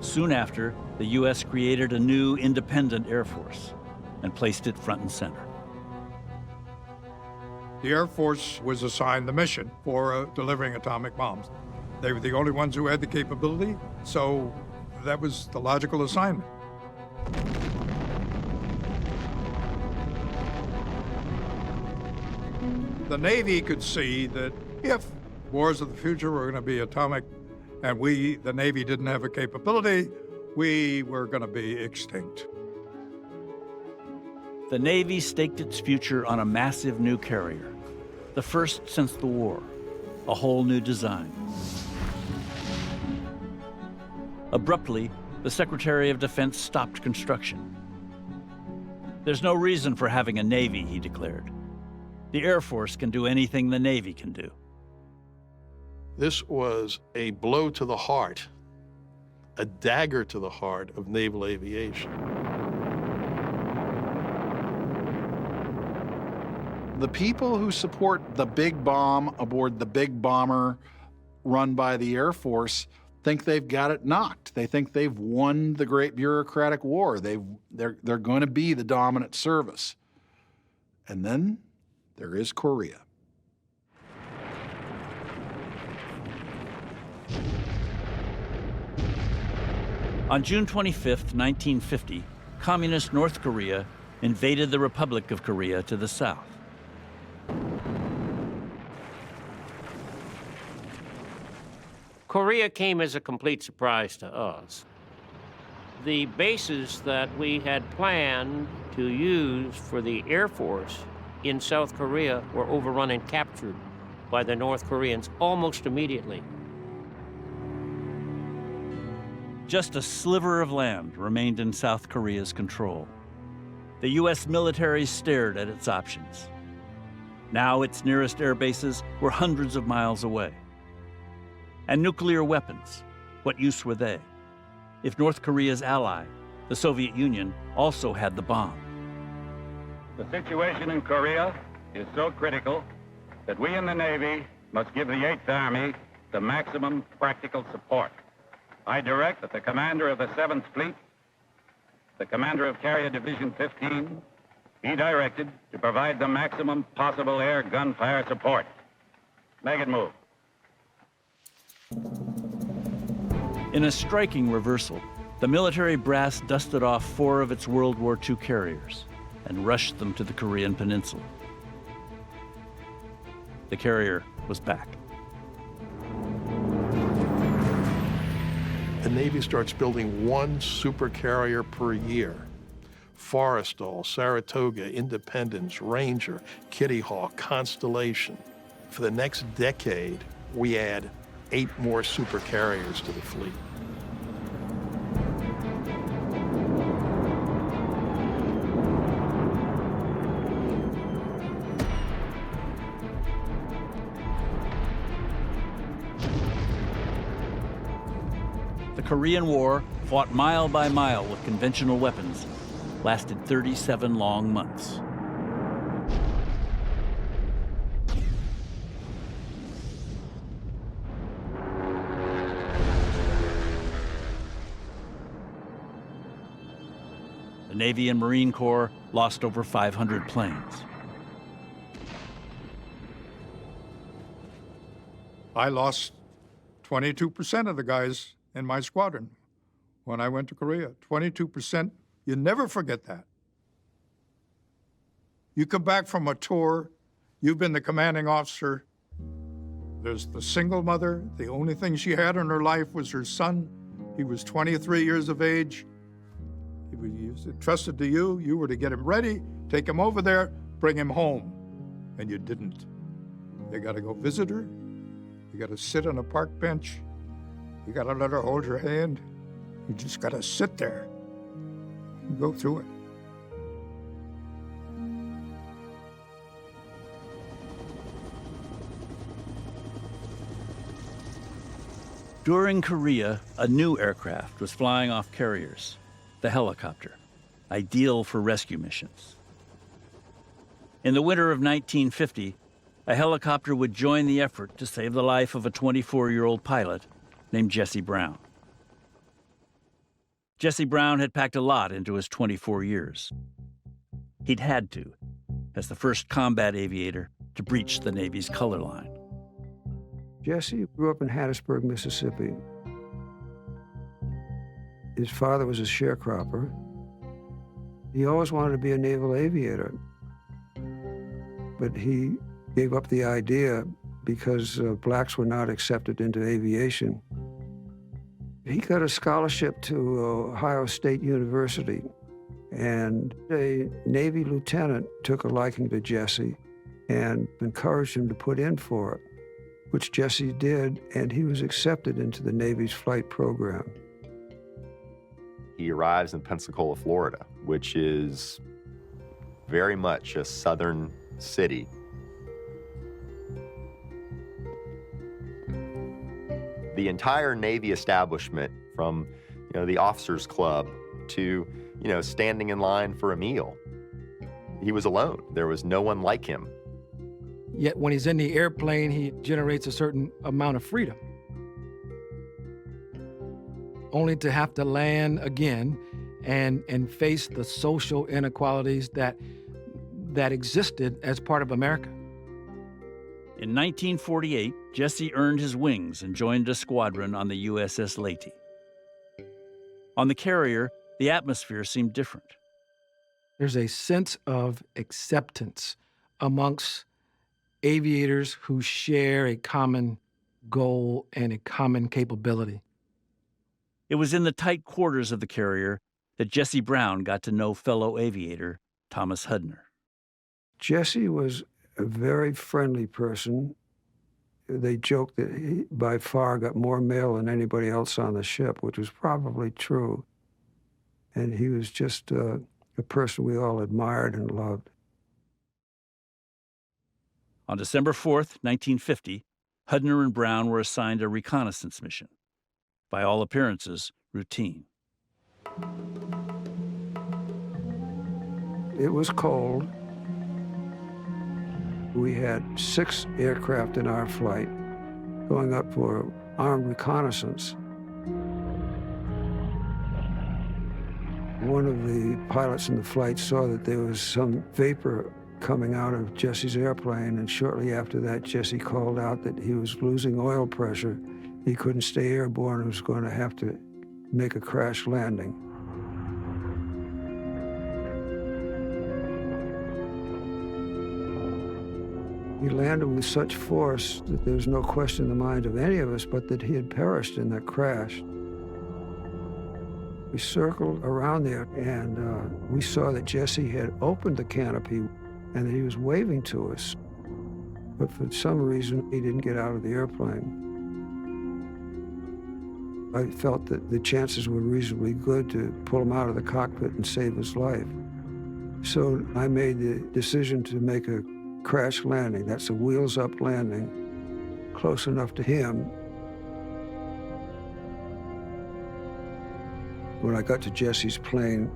Soon after, the U.S. created a new independent Air Force and placed it front and center. The Air Force was assigned the mission for delivering atomic bombs. They were the only ones who had the capability, so that was the logical assignment. The Navy could see that if wars of the future were going to be atomic and we, the Navy, didn't have a capability, we were going to be extinct. The Navy staked its future on a massive new carrier, the first since the war, a whole new design. Abruptly, the Secretary of Defense stopped construction. There's no reason for having a Navy, he declared. The Air Force can do anything the Navy can do. This was a blow to the heart, a dagger to the heart of naval aviation. The people who support the big bomb aboard the big bomber run by the Air Force think they've got it knocked. They think they've won the great bureaucratic war. They're going to be the dominant service. And then there is Korea. On June 25th, 1950, communist North Korea invaded the Republic of Korea to the south. Korea came as a complete surprise to us. The bases that we had planned to use for the Air Force in South Korea were overrun and captured by the North Koreans almost immediately. Just a sliver of land remained in South Korea's control. The U.S. military stared at its options. Now its nearest air bases were hundreds of miles away. And nuclear weapons, what use were they? If North Korea's ally, the Soviet Union, also had the bomb. The situation in Korea is so critical that we in the Navy must give the 8th Army to maximum practical support. I direct that the commander of the 7th Fleet, the commander of Carrier Division 15, be directed to provide the maximum possible air gunfire support. Make it move. In a striking reversal, the military brass dusted off 4 of its World War II carriers and rushed them to the Korean Peninsula. The carrier was back. The Navy starts building 1 supercarrier per year. Forrestal, Saratoga, Independence, Ranger, Kitty Hawk, Constellation. For the next decade, we add 8 more supercarriers to the fleet. The Korean War, fought mile by mile with conventional weapons, lasted 37 long months. The Navy and Marine Corps lost over 500 planes. I lost 22% of the guys in my squadron when I went to Korea. 22%. You never forget that. You come back from a tour, you've been the commanding officer. There's the single mother. The only thing she had in her life was her son. He was 23 years of age. He was entrusted to you. You were to get him ready, take him over there, bring him home. And you didn't. You got to go visit her. You got to sit on a park bench. You got to let her hold your hand. You just got to sit there and go through it. During Korea, a new aircraft was flying off carriers, the helicopter, ideal for rescue missions. In the winter of 1950, a helicopter would join the effort to save the life of a 24-year-old pilot named Jesse Brown. Jesse Brown had packed a lot into his 24 years. He'd had to, as the first combat aviator to breach the Navy's color line. Jesse grew up in Hattiesburg, Mississippi. His father was a sharecropper. He always wanted to be a naval aviator, but he gave up the idea because blacks were not accepted into aviation. He got a scholarship to Ohio State University, and a Navy lieutenant took a liking to Jesse and encouraged him to put in for it, which Jesse did, and he was accepted into the Navy's flight program. He arrives in Pensacola, Florida, which is very much a southern city. The entire Navy establishment, from the officers' club to standing in line for a meal, he was alone. There was no one like him. Yet when he's in the airplane, he generates a certain amount of freedom, only to have to land again and face the social inequalities that existed as part of America. In 1948, Jesse earned his wings and joined a squadron on the USS Leyte. On the carrier, the atmosphere seemed different. There's a sense of acceptance amongst aviators who share a common goal and a common capability. It was in the tight quarters of the carrier that Jesse Brown got to know fellow aviator Thomas Hudner. Jesse was a very friendly person. They joked that he, by far, got more mail than anybody else on the ship, which was probably true. And he was just a person we all admired and loved. On December 4th, 1950, Hudner and Brown were assigned a reconnaissance mission. By all appearances, routine. It was cold. We had 6 aircraft in our flight. going up for armed reconnaissance. One of the pilots in the flight saw that there was some vapor coming out of Jesse's airplane, and shortly after that, Jesse called out that he was losing oil pressure. He couldn't stay airborne and was going to have to make a crash landing. He landed with such force that there was no question in the mind of any of us but that he had perished in that crash. We circled around there, and we saw that Jesse had opened the canopy and that he was waving to us. But for some reason, he didn't get out of the airplane. I felt that the chances were reasonably good to pull him out of the cockpit and save his life. So I made the decision to make a crash landing. That's a wheels-up landing, close enough to him. When I got to Jesse's plane,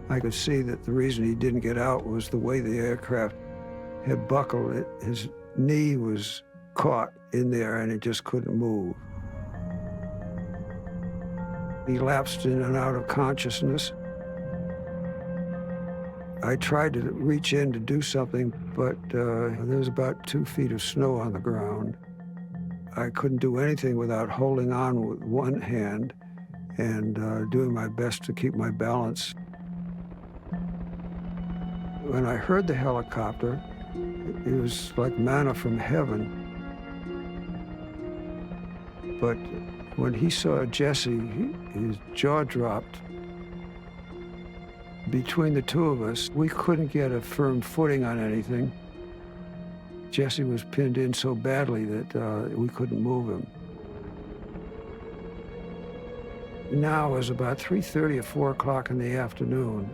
I could see that the reason he didn't get out was the way the aircraft had buckled. His knee was caught in there and it just couldn't move. He lapsed in and out of consciousness. I tried to reach in to do something, but there was about 2 feet of snow on the ground. I couldn't do anything without holding on with one hand and doing my best to keep my balance. When I heard the helicopter, it was like manna from heaven. But when he saw Jesse, his jaw dropped. Between the two of us, we couldn't get a firm footing on anything. Jesse was pinned in so badly that we couldn't move him. Now it was about 3:30 or 4 o'clock in the afternoon.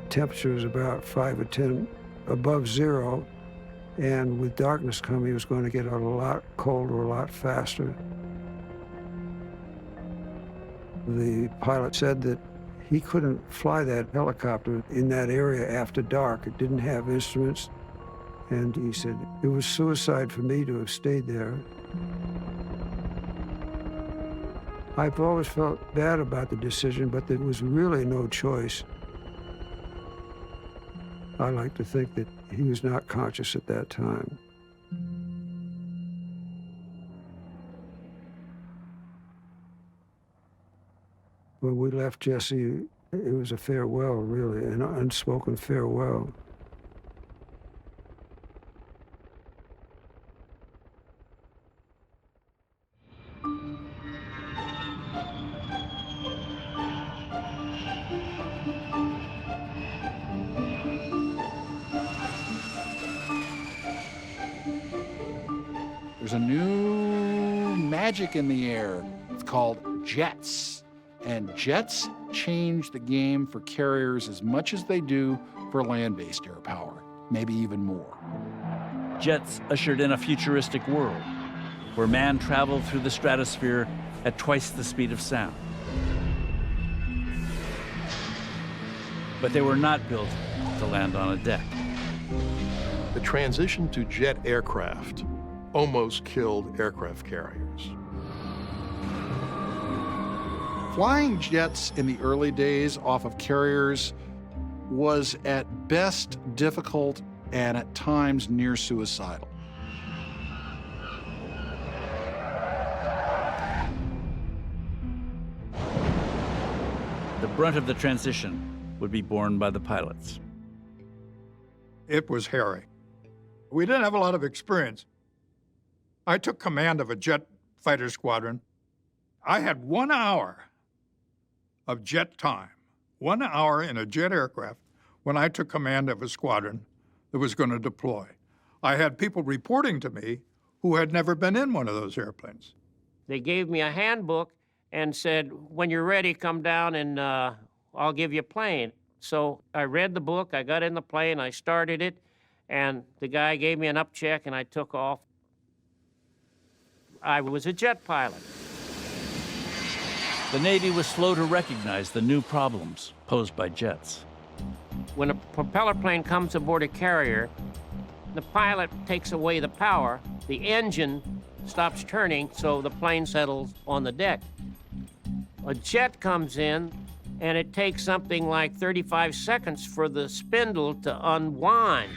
Temperature was about 5 or 10 above zero, and with darkness coming, it was going to get a lot colder, a lot faster. The pilot said that he couldn't fly that helicopter in that area after dark. It didn't have instruments. And he said, it was suicide for me to have stayed there. I've always felt bad about the decision, but there was really no choice. I like to think that he was not conscious at that time. When we left Jesse, it was a farewell, really, an unspoken farewell. There's a new magic in the air. It's called jets. And jets change the game for carriers as much as they do for land-based air power, maybe even more. Jets ushered in a futuristic world where man traveled through the stratosphere at twice the speed of sound. But they were not built to land on a deck. The transition to jet aircraft almost killed aircraft carriers. Flying jets in the early days off of carriers was at best difficult and at times near suicidal. The brunt of the transition would be borne by the pilots. It was hairy. We didn't have a lot of experience. I took command of a jet fighter squadron. I had 1 hour of jet time, 1 hour in a jet aircraft when I took command of a squadron that was going to deploy. I had people reporting to me who had never been in one of those airplanes. They gave me a handbook and said, when you're ready, come down and I'll give you a plane. So I read the book, I got in the plane, I started it, and the guy gave me an up check and I took off. I was a jet pilot. The Navy was slow to recognize the new problems posed by jets. When a propeller plane comes aboard a carrier, the pilot takes away the power, the engine stops turning, so the plane settles on the deck. A jet comes in, and it takes something like 35 seconds for the spindle to unwind.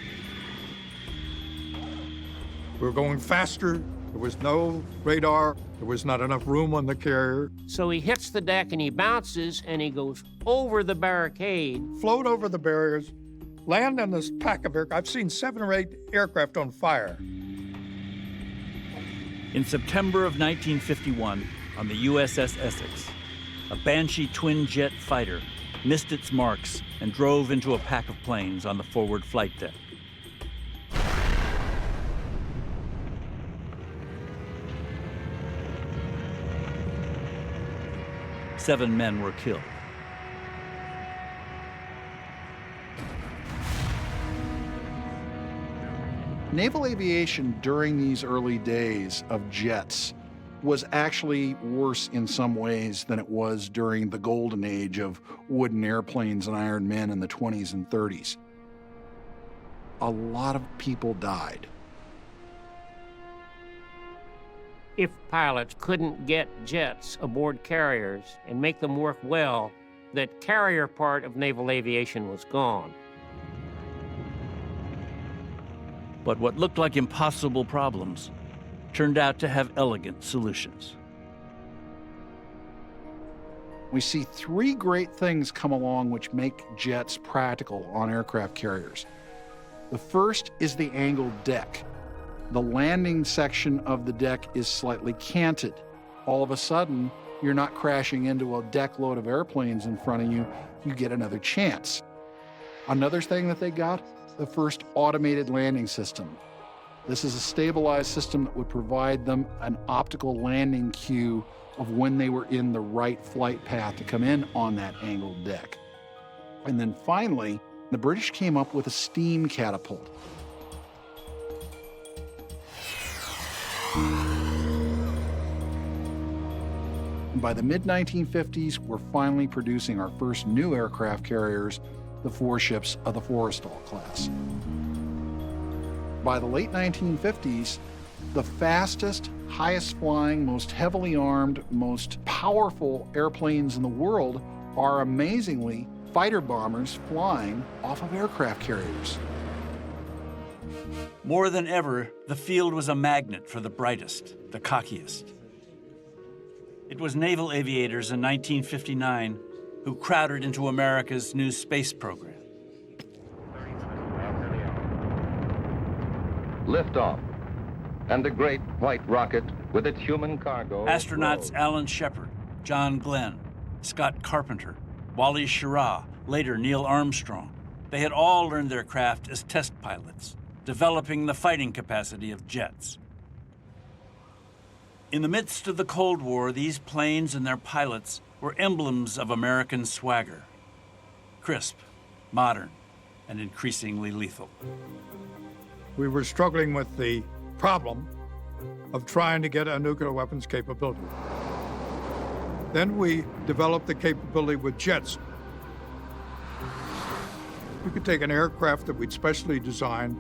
We were going faster. There was no radar. There was not enough room on the carrier. So he hits the deck and he bounces and he goes over the barricade. Float over the barriers, land on this pack of aircraft. I've seen 7 or 8 aircraft on fire. In September of 1951, on the USS Essex, a Banshee twin-jet fighter missed its marks and drove into a pack of planes on the forward flight deck. Seven men were killed. Naval aviation during these early days of jets was actually worse in some ways than it was during the golden age of wooden airplanes and iron men in the 20s and 30s. A lot of people died. If pilots couldn't get jets aboard carriers and make them work well, that carrier part of naval aviation was gone. But what looked like impossible problems turned out to have elegant solutions. We see 3 great things come along which make jets practical on aircraft carriers. The first is the angled deck. The landing section of the deck is slightly canted. All of a sudden, you're not crashing into a deck load of airplanes in front of you. You get another chance. Another thing that they got, the first automated landing system. This is a stabilized system that would provide them an optical landing cue of when they were in the right flight path to come in on that angled deck. And then finally, the British came up with a steam catapult. By the mid-1950s, we're finally producing our first new aircraft carriers, the 4 ships of the Forrestal class. By the late 1950s, the fastest, highest flying, most heavily armed, most powerful airplanes in the world are amazingly fighter bombers flying off of aircraft carriers. More than ever, the field was a magnet for the brightest, the cockiest. It was naval aviators in 1959 who crowded into America's new space program. Liftoff, and the great white rocket with its human cargo. Astronauts Alan Shepard, John Glenn, Scott Carpenter, Wally Schirra, later Neil Armstrong. They had all learned their craft as test pilots, developing the fighting capacity of jets. In the midst of the Cold War, these planes and their pilots were emblems of American swagger. Crisp, modern, and increasingly lethal. We were struggling with the problem of trying to get a nuclear weapons capability. Then we developed the capability with jets. We could take an aircraft that we'd specially designed,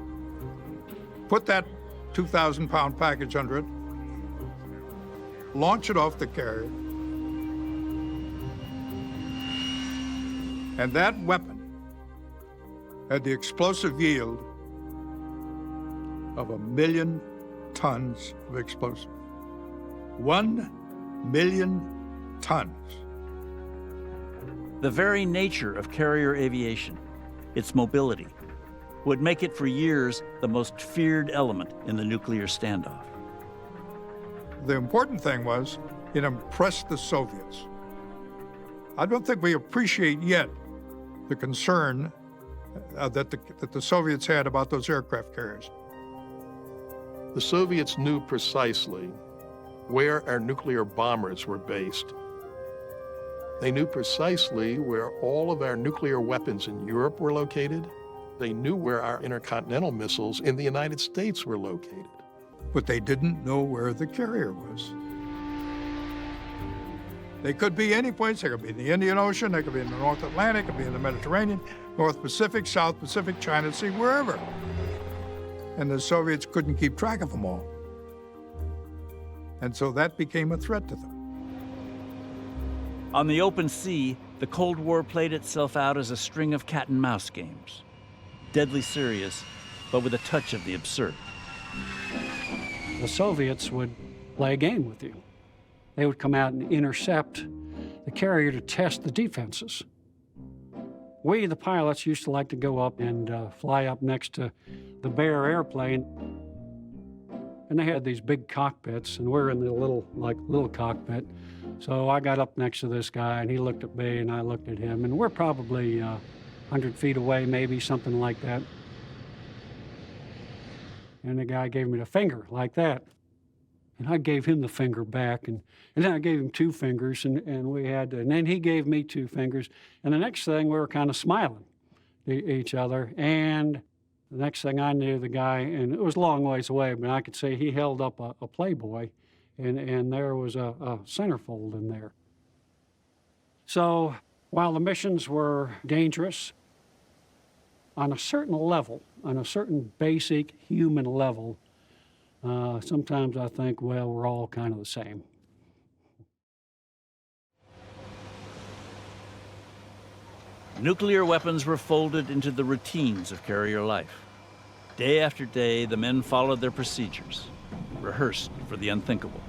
put that 2,000-pound package under it, launch it off the carrier, and that weapon had the explosive yield of 1 million tons of explosive. 1 million tons. The very nature of carrier aviation, its mobility, would make it for years the most feared element in the nuclear standoff. The important thing was it impressed the Soviets. I don't think we appreciate yet the concern that the Soviets had about those aircraft carriers. The Soviets knew precisely where our nuclear bombers were based. They knew precisely where all of our nuclear weapons in Europe were located. They knew where our intercontinental missiles in the United States were located. But they didn't know where the carrier was. They could be any place. They could be in the Indian Ocean, they could be in the North Atlantic, they could be in the Mediterranean, North Pacific, South Pacific, China Sea, wherever. And the Soviets couldn't keep track of them all. And so that became a threat to them. On the open sea, the Cold War played itself out as a string of cat and mouse games. Deadly serious, but with a touch of the absurd. The Soviets would play a game with you. They would come out and intercept the carrier to test the defenses. We, the pilots, used to like to go up and fly up next to the Bear airplane. And they had these big cockpits, and we're in the little cockpit. So I got up next to this guy, and he looked at me, and I looked at him, and we're probably 100 feet away, maybe, something like that. And the guy gave me the finger, like that. And I gave him the finger back, and then I gave him 2 fingers, and then he gave me 2 fingers. And the next thing, we were kind of smiling at each other, and the next thing I knew, the guy, and it was a long ways away, but I could see he held up a Playboy, and there was a centerfold in there. So while the missions were dangerous, on a certain level, on a certain basic human level, sometimes I think, well, we're all kind of the same. Nuclear weapons were folded into the routines of carrier life. Day after day, the men followed their procedures, rehearsed for the unthinkable.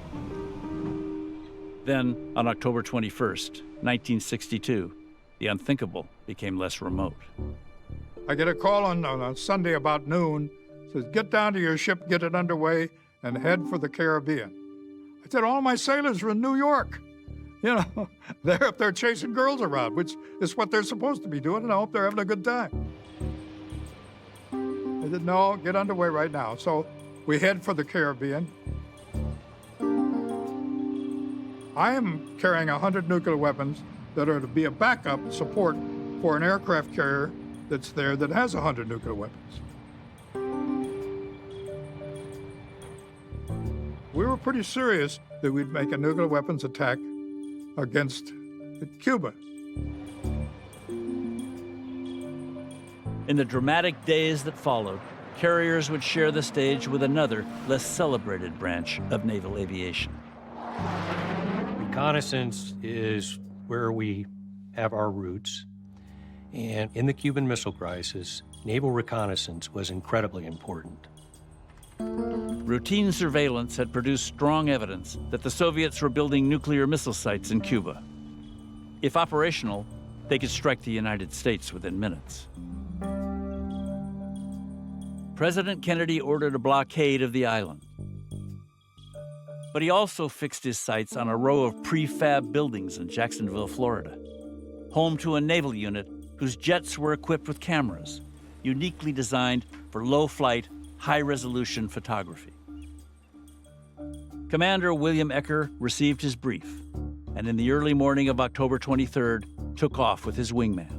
Then, on October 21st, 1962, the unthinkable became less remote. I get a call on Sunday about noon. Says, get down to your ship, get it underway, and head for the Caribbean. I said, all my sailors are in New York. You know, they're up there chasing girls around, which is what they're supposed to be doing, and I hope they're having a good time. I said, no, get underway right now. So we head for the Caribbean. I am carrying 100 nuclear weapons that are to be a backup support for an aircraft carrier that's there that has 100 nuclear weapons. We were pretty serious that we'd make a nuclear weapons attack against Cuba. In the dramatic days that followed, carriers would share the stage with another, less celebrated branch of naval aviation. Reconnaissance is where we have our roots. And in the Cuban Missile Crisis, naval reconnaissance was incredibly important. Routine surveillance had produced strong evidence that the Soviets were building nuclear missile sites in Cuba. If operational, they could strike the United States within minutes. President Kennedy ordered a blockade of the island. But he also fixed his sights on a row of prefab buildings in Jacksonville, Florida, home to a naval unit whose jets were equipped with cameras, uniquely designed for low-flight, high-resolution photography. Commander William Ecker received his brief, and in the early morning of October 23rd, took off with his wingman.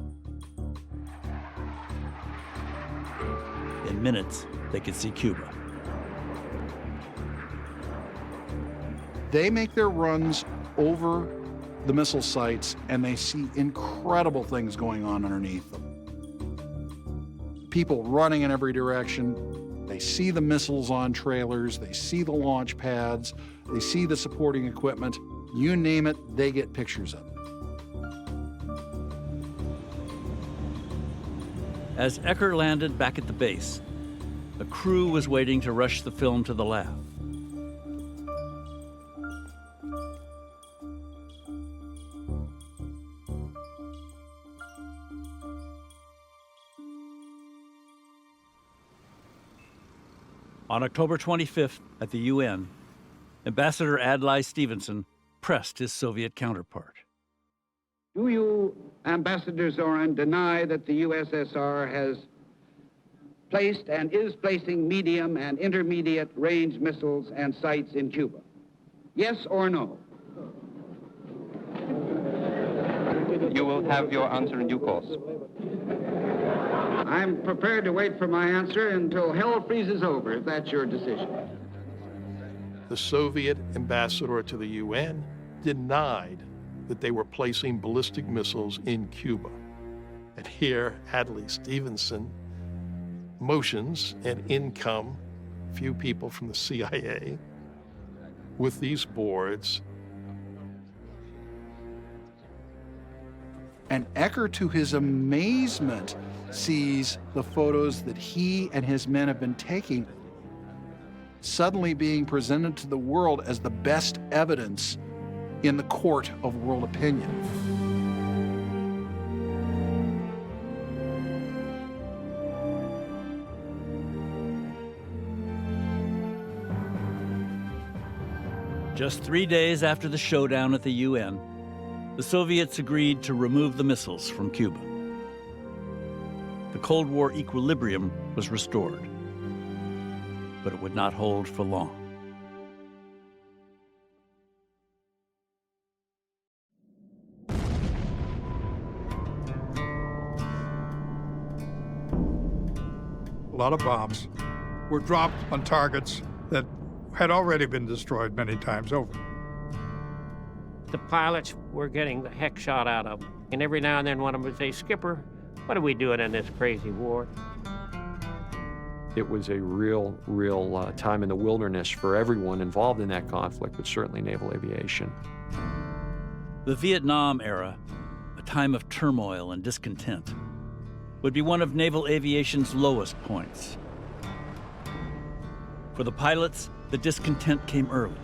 In minutes, they could see Cuba. They make their runs over the missile sites, and they see incredible things going on underneath them. People running in every direction. They see the missiles on trailers. They see the launch pads. They see the supporting equipment. You name it, they get pictures of it. As Ecker landed back at the base, the crew was waiting to rush the film to the lab. On October 25th, at the UN, Ambassador Adlai Stevenson pressed his Soviet counterpart. Do you, Ambassador Zorin, deny that the USSR has placed and is placing medium and intermediate range missiles and sites in Cuba? Yes or no? You will have your answer in due course. I'm prepared to wait for my answer until hell freezes over, if that's your decision. The Soviet ambassador to the UN denied that they were placing ballistic missiles in Cuba. And here, Adlai Stevenson motions and in come a few people from the CIA with these boards. And Ecker, to his amazement, sees the photos that he and his men have been taking suddenly being presented to the world as the best evidence in the court of world opinion. Just 3 days after the showdown at the UN, the Soviets agreed to remove the missiles from Cuba. The Cold War equilibrium was restored, but it would not hold for long. A lot of bombs were dropped on targets that had already been destroyed many times over. The pilots were getting the heck shot out of them. And every now and then one of them would say, "Skipper, what are we doing in this crazy war?" It was a real time in the wilderness for everyone involved in that conflict, but certainly naval aviation. The Vietnam era, a time of turmoil and discontent, would be one of naval aviation's lowest points. For the pilots, the discontent came early.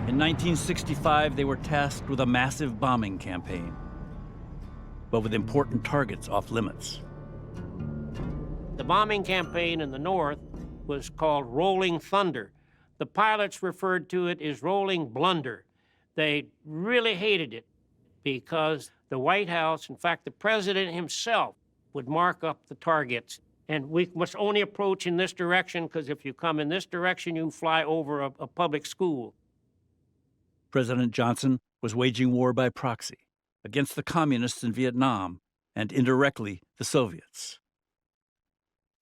In 1965, they were tasked with a massive bombing campaign, but with important targets off limits. The bombing campaign in the North was called Rolling Thunder. The pilots referred to it as Rolling Blunder. They really hated it because the White House, in fact, the president himself, would mark up the targets. And we must only approach in this direction because if you come in this direction, you fly over a public school. President Johnson was waging war by proxy against the communists in Vietnam and indirectly the Soviets.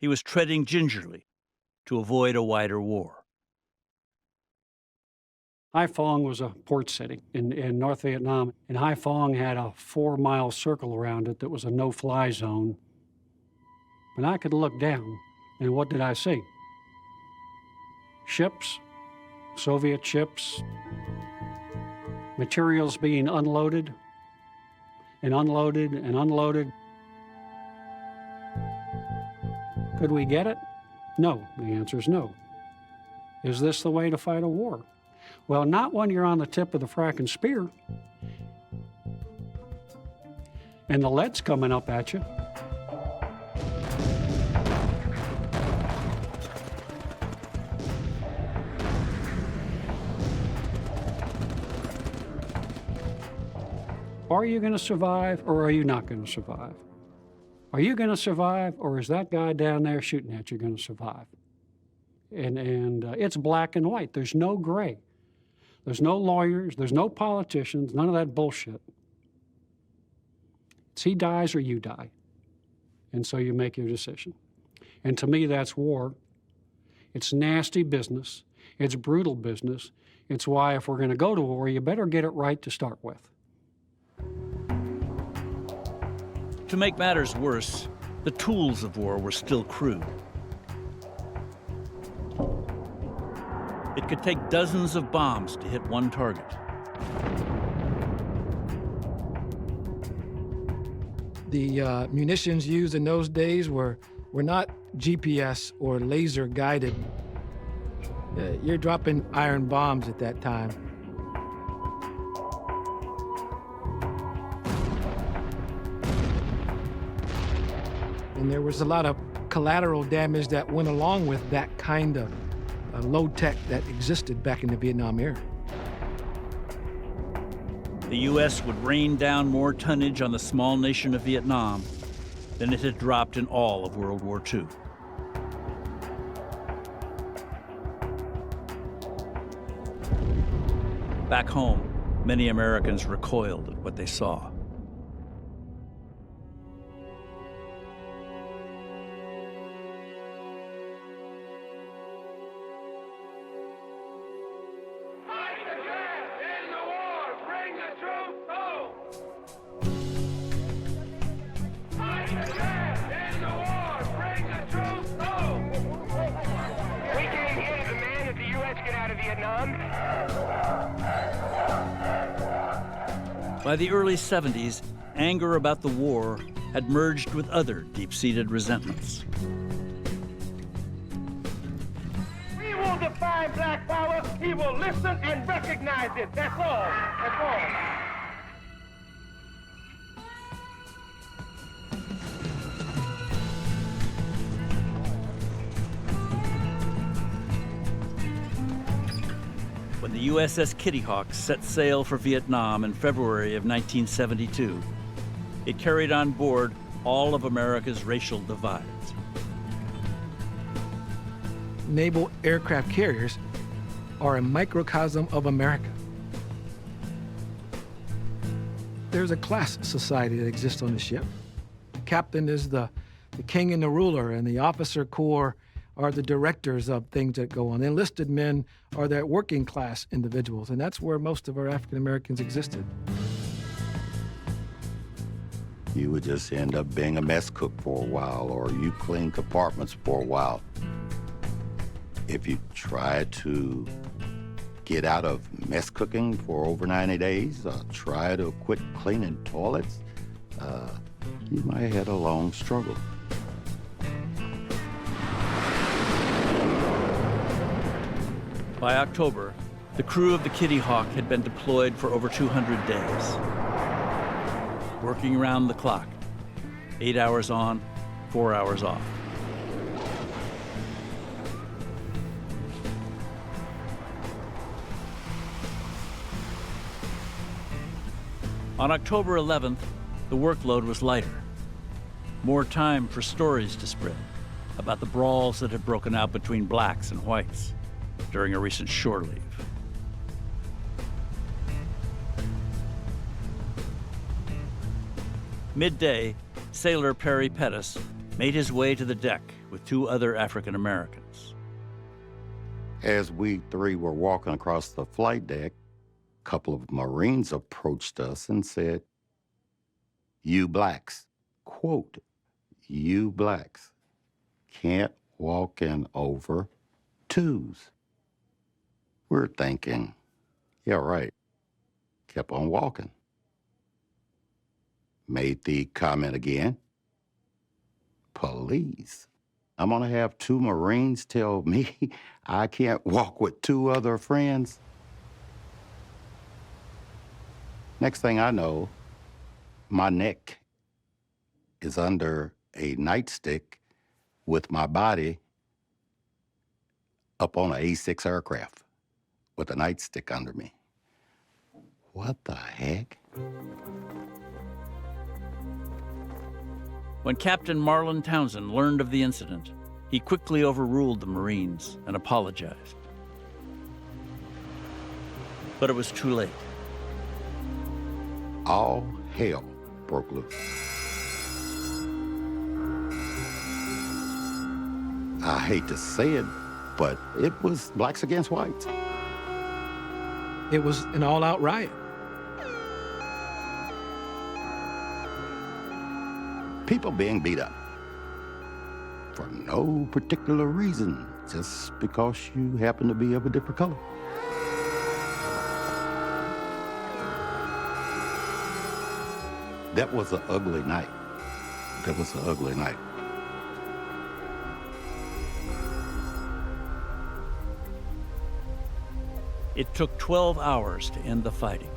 He was treading gingerly to avoid a wider war. Haiphong was a port city in North Vietnam, and Haiphong had a 4-mile circle around it that was a no-fly zone. And I could look down, and what did I see? Ships, Soviet ships, materials being unloaded and unloaded and unloaded. Could we get it? No. The answer is no. Is this the way to fight a war? Well, not when you're on the tip of the fracking spear and the lead's coming up at you. Are you going to survive or are you not going to survive? Are you going to survive or is that guy down there shooting at you going to survive? And it's black and white. There's no gray. There's no lawyers. There's no politicians. None of that bullshit. It's he dies or you die. And so you make your decision. And to me, that's war. It's nasty business. It's brutal business. It's why if we're going to go to war, you better get it right to start with. To make matters worse, the tools of war were still crude. It could take dozens of bombs to hit one target. The munitions used in those days were not GPS or laser guided. You're dropping iron bombs at that time. And there was a lot of collateral damage that went along with that kind of low tech that existed back in the Vietnam era. The U.S. would rain down more tonnage on the small nation of Vietnam than it had dropped in all of World War II. Back home, many Americans recoiled at what they saw. By the early 70s, anger about the war had merged with other deep-seated resentments. We will define black power. He will listen and recognize it. That's all. That's all. When the USS Kitty Hawk set sail for Vietnam in February of 1972, it carried on board all of America's racial divides. Naval aircraft carriers are a microcosm of America. There's a class society that exists on the ship. The captain is the king and the ruler, and the officer corps are the directors of things that go on. The enlisted men are that working class individuals, and that's where most of our African Americans existed. You would just end up being a mess cook for a while, or you clean compartments for a while. If you try to get out of mess cooking for over 90 days, or try to quit cleaning toilets, you might have had a long struggle. By October, the crew of the Kitty Hawk had been deployed for over 200 days, working around the clock, 8 hours on, 4 hours off. On October 11th, the workload was lighter. More time for stories to spread about the brawls that had broken out between blacks and whites during a recent shore leave. Midday, sailor Perry Pettis made his way to the deck with 2 other African Americans. As we 3 were walking across the flight deck, a couple of Marines approached us and said, "You blacks," quote, "you blacks can't walk in over 2s." We're thinking, yeah, right. Kept on walking. Made the comment again. Police. I'm gonna have 2 Marines tell me I can't walk with 2 other friends? Next thing I know, my neck is under a nightstick with my body up on an A6 aircraft with a nightstick under me. What the heck? When Captain Marlon Townsend learned of the incident, he quickly overruled the Marines and apologized. But it was too late. All hell broke loose. I hate to say it, but it was blacks against whites. It was an all-out riot. People being beat up for no particular reason, just because you happen to be of a different color. That was an ugly night. That was an ugly night. It took 12 hours to end the fighting,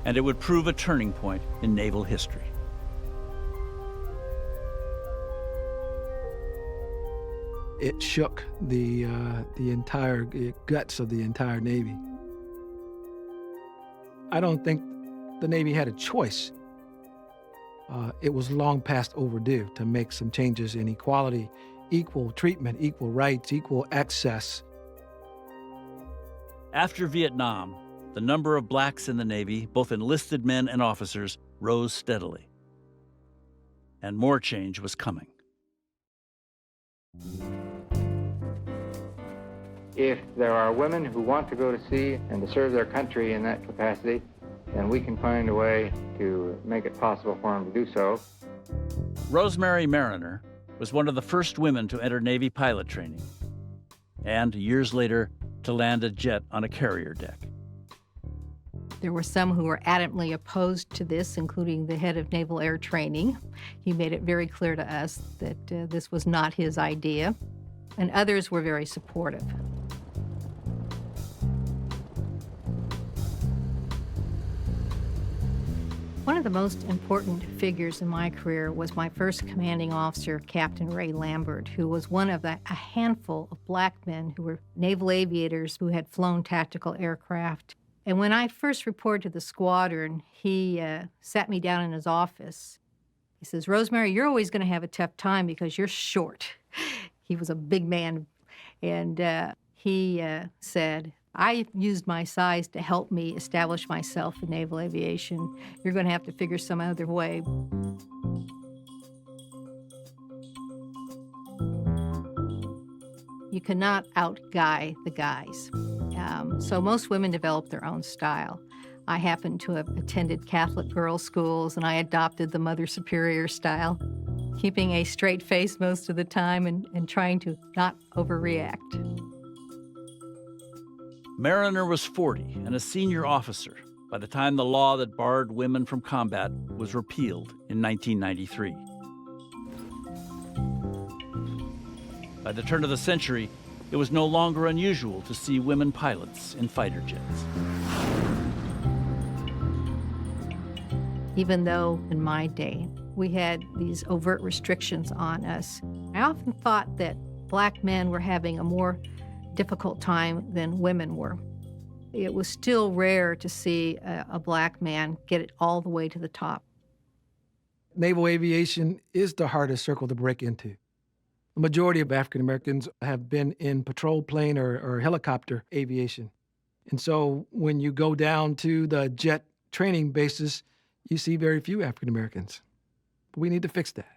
and it would prove a turning point in naval history. It shook the entire guts of the entire Navy. I don't think the Navy had a choice. It was long past overdue to make some changes in equality, equal treatment, equal rights, equal access. After Vietnam, the number of blacks in the Navy, both enlisted men and officers, rose steadily. And more change was coming. If there are women who want to go to sea and to serve their country in that capacity, then we can find a way to make it possible for them to do so. Rosemary Mariner was one of the first women to enter Navy pilot training, and years later, to land a jet on a carrier deck. There were some who were adamantly opposed to this, including the head of Naval Air Training. He made it very clear to us that this was not his idea, and others were very supportive. One of the most important figures in my career was my first commanding officer, Captain Ray Lambert, who was one of a handful of black men who were naval aviators who had flown tactical aircraft. And when I first reported to the squadron, he sat me down in his office. He says, "Rosemary, you're always going to have a tough time because you're short." He was a big man. And he said, "I used my size to help me establish myself in naval aviation. You're going to have to figure some other way." You cannot out-guy the guys. So most women develop their own style. I happen to have attended Catholic girls' schools, and I adopted the Mother Superior style, keeping a straight face most of the time and trying to not overreact. Mariner was 40 and a senior officer by the time the law that barred women from combat was repealed in 1993. By the turn of the century, it was no longer unusual to see women pilots in fighter jets. Even though in my day we had these overt restrictions on us, I often thought that black men were having a more difficult time than women were. It was still rare to see a black man get it all the way to the top. Naval aviation is the hardest circle to break into. The majority of African Americans have been in patrol plane or helicopter aviation. And so when you go down to the jet training bases, you see very few African Americans. But we need to fix that.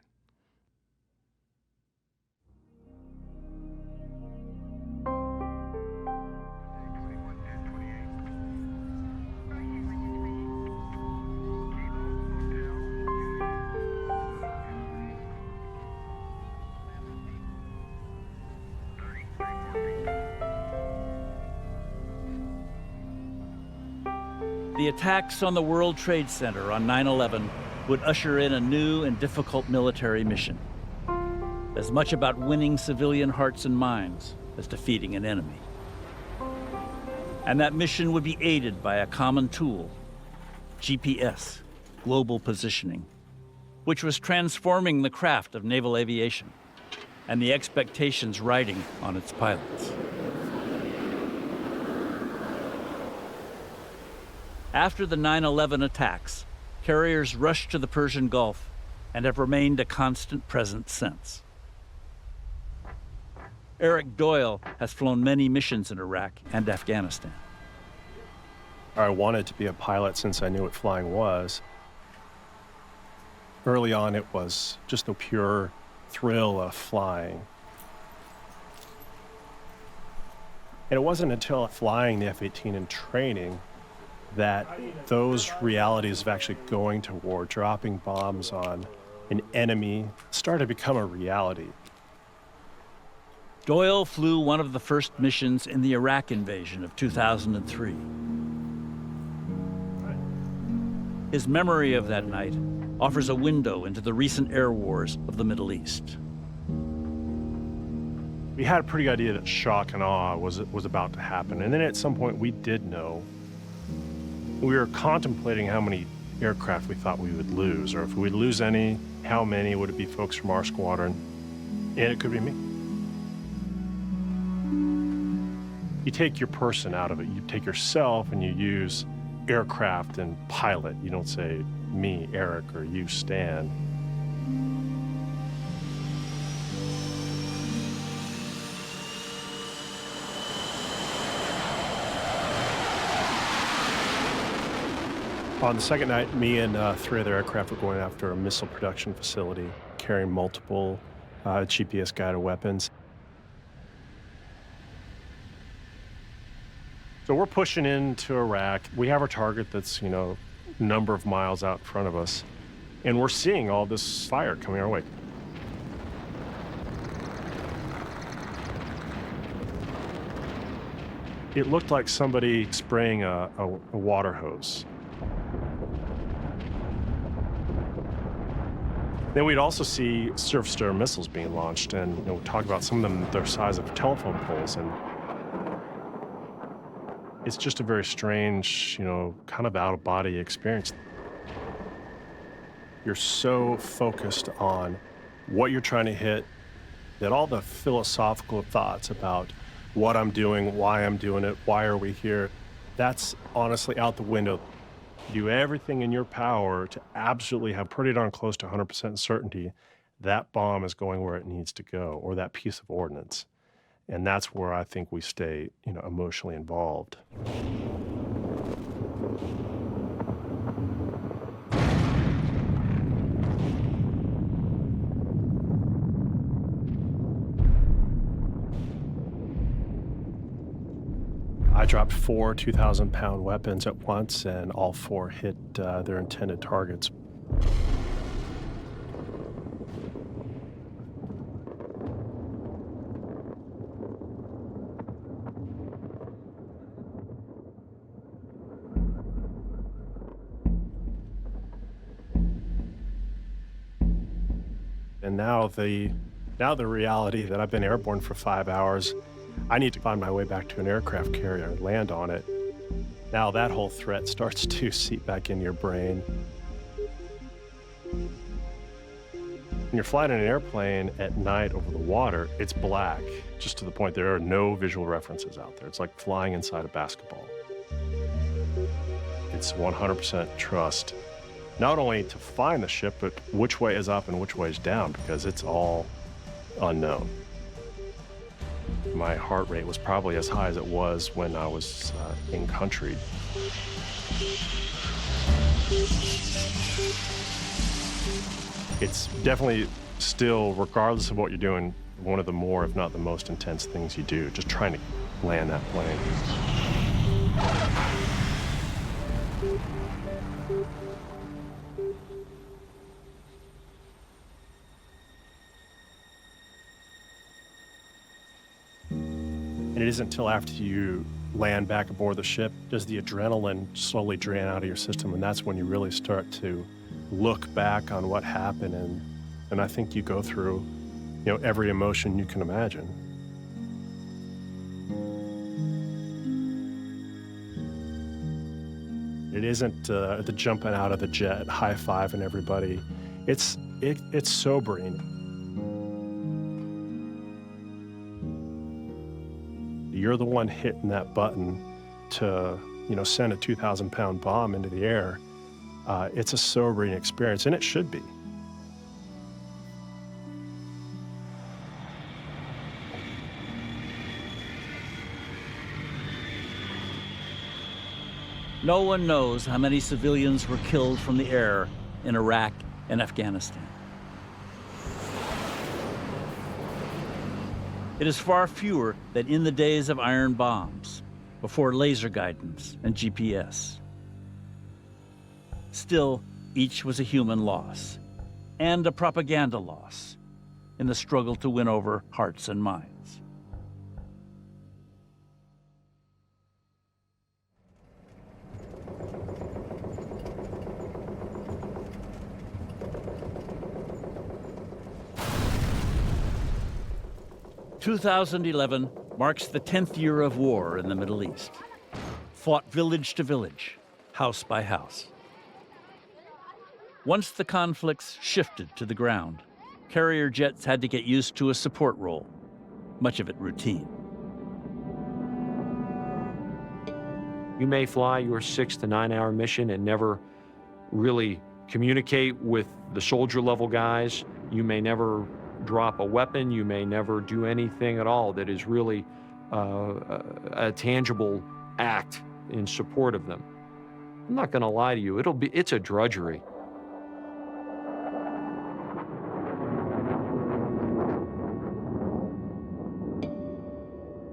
The attacks on the World Trade Center on 9/11 would usher in a new and difficult military mission, as much about winning civilian hearts and minds as defeating an enemy. And that mission would be aided by a common tool, GPS, global positioning, which was transforming the craft of naval aviation and the expectations riding on its pilots. After the 9/11 attacks, carriers rushed to the Persian Gulf and have remained a constant presence since. Eric Doyle has flown many missions in Iraq and Afghanistan. I wanted to be a pilot since I knew what flying was. Early on, it was just the pure thrill of flying. And it wasn't until flying the F-18 in training that those realities of actually going to war, dropping bombs on an enemy, started to become a reality. Doyle flew one of the first missions in the Iraq invasion of 2003. His memory of that night offers a window into the recent air wars of the Middle East. We had a pretty good idea that shock and awe was about to happen. And then at some point we did know. We were contemplating how many aircraft we thought we would lose, or if we'd lose any, how many would it be folks from our squadron? And it could be me. You take your person out of it. You take yourself and you use aircraft and pilot. You don't say me, Eric, or you, Stan. On the second night, me and 3 other aircraft were going after a missile production facility, carrying multiple GPS-guided weapons. So we're pushing into Iraq. We have our target that's, a number of miles out in front of us, and we're seeing all this fire coming our way. It looked like somebody spraying a water hose. Then we'd also see surface-to-air missiles being launched, and we talk about some of them their size of telephone poles, and it's just a very strange, kind of out-of-body experience. You're so focused on what you're trying to hit that all the philosophical thoughts about what I'm doing, why I'm doing it, why are we here, that's honestly out the window. You do everything in your power to absolutely have pretty darn close to 100% certainty that bomb is going where it needs to go, or that piece of ordnance. And that's where I think we stay, emotionally involved. I dropped 4 2,000-pound weapons at once, and all 4 hit their intended targets. And now the reality that I've been airborne for 5 hours, I need to find my way back to an aircraft carrier and land on it. Now that whole threat starts to seep back into your brain. When you're flying in an airplane at night over the water, it's black, just to the point there are no visual references out there. It's like flying inside a basketball. It's 100% trust, not only to find the ship, but which way is up and which way is down, because it's all unknown. My heart rate was probably as high as it was when I was in country. It's definitely still, regardless of what you're doing, one of the more, if not the most intense things you do, just trying to land that plane. And it isn't until after you land back aboard the ship does the adrenaline slowly drain out of your system, and that's when you really start to look back on what happened, and I think you go through, every emotion you can imagine. It isn't the jumping out of the jet, high-fiving everybody. It's sobering. You're the one hitting that button to, send a 2,000-pound bomb into the air. It's a sobering experience, and it should be. No one knows how many civilians were killed from the air in Iraq and Afghanistan. It is far fewer than in the days of iron bombs, before laser guidance and GPS. Still, each was a human loss, and a propaganda loss, in the struggle to win over hearts and minds. " 2011 marks the 10th year of war in the Middle East, fought village to village, house by house. Once the conflicts shifted to the ground, carrier jets had to get used to a support role, much of it routine. You may fly your 6 to 9 hour mission and never really communicate with the soldier level guys. You may never drop a weapon. You may never do anything at all that is really a tangible act in support of them. I'm not going to lie to you. It's a drudgery.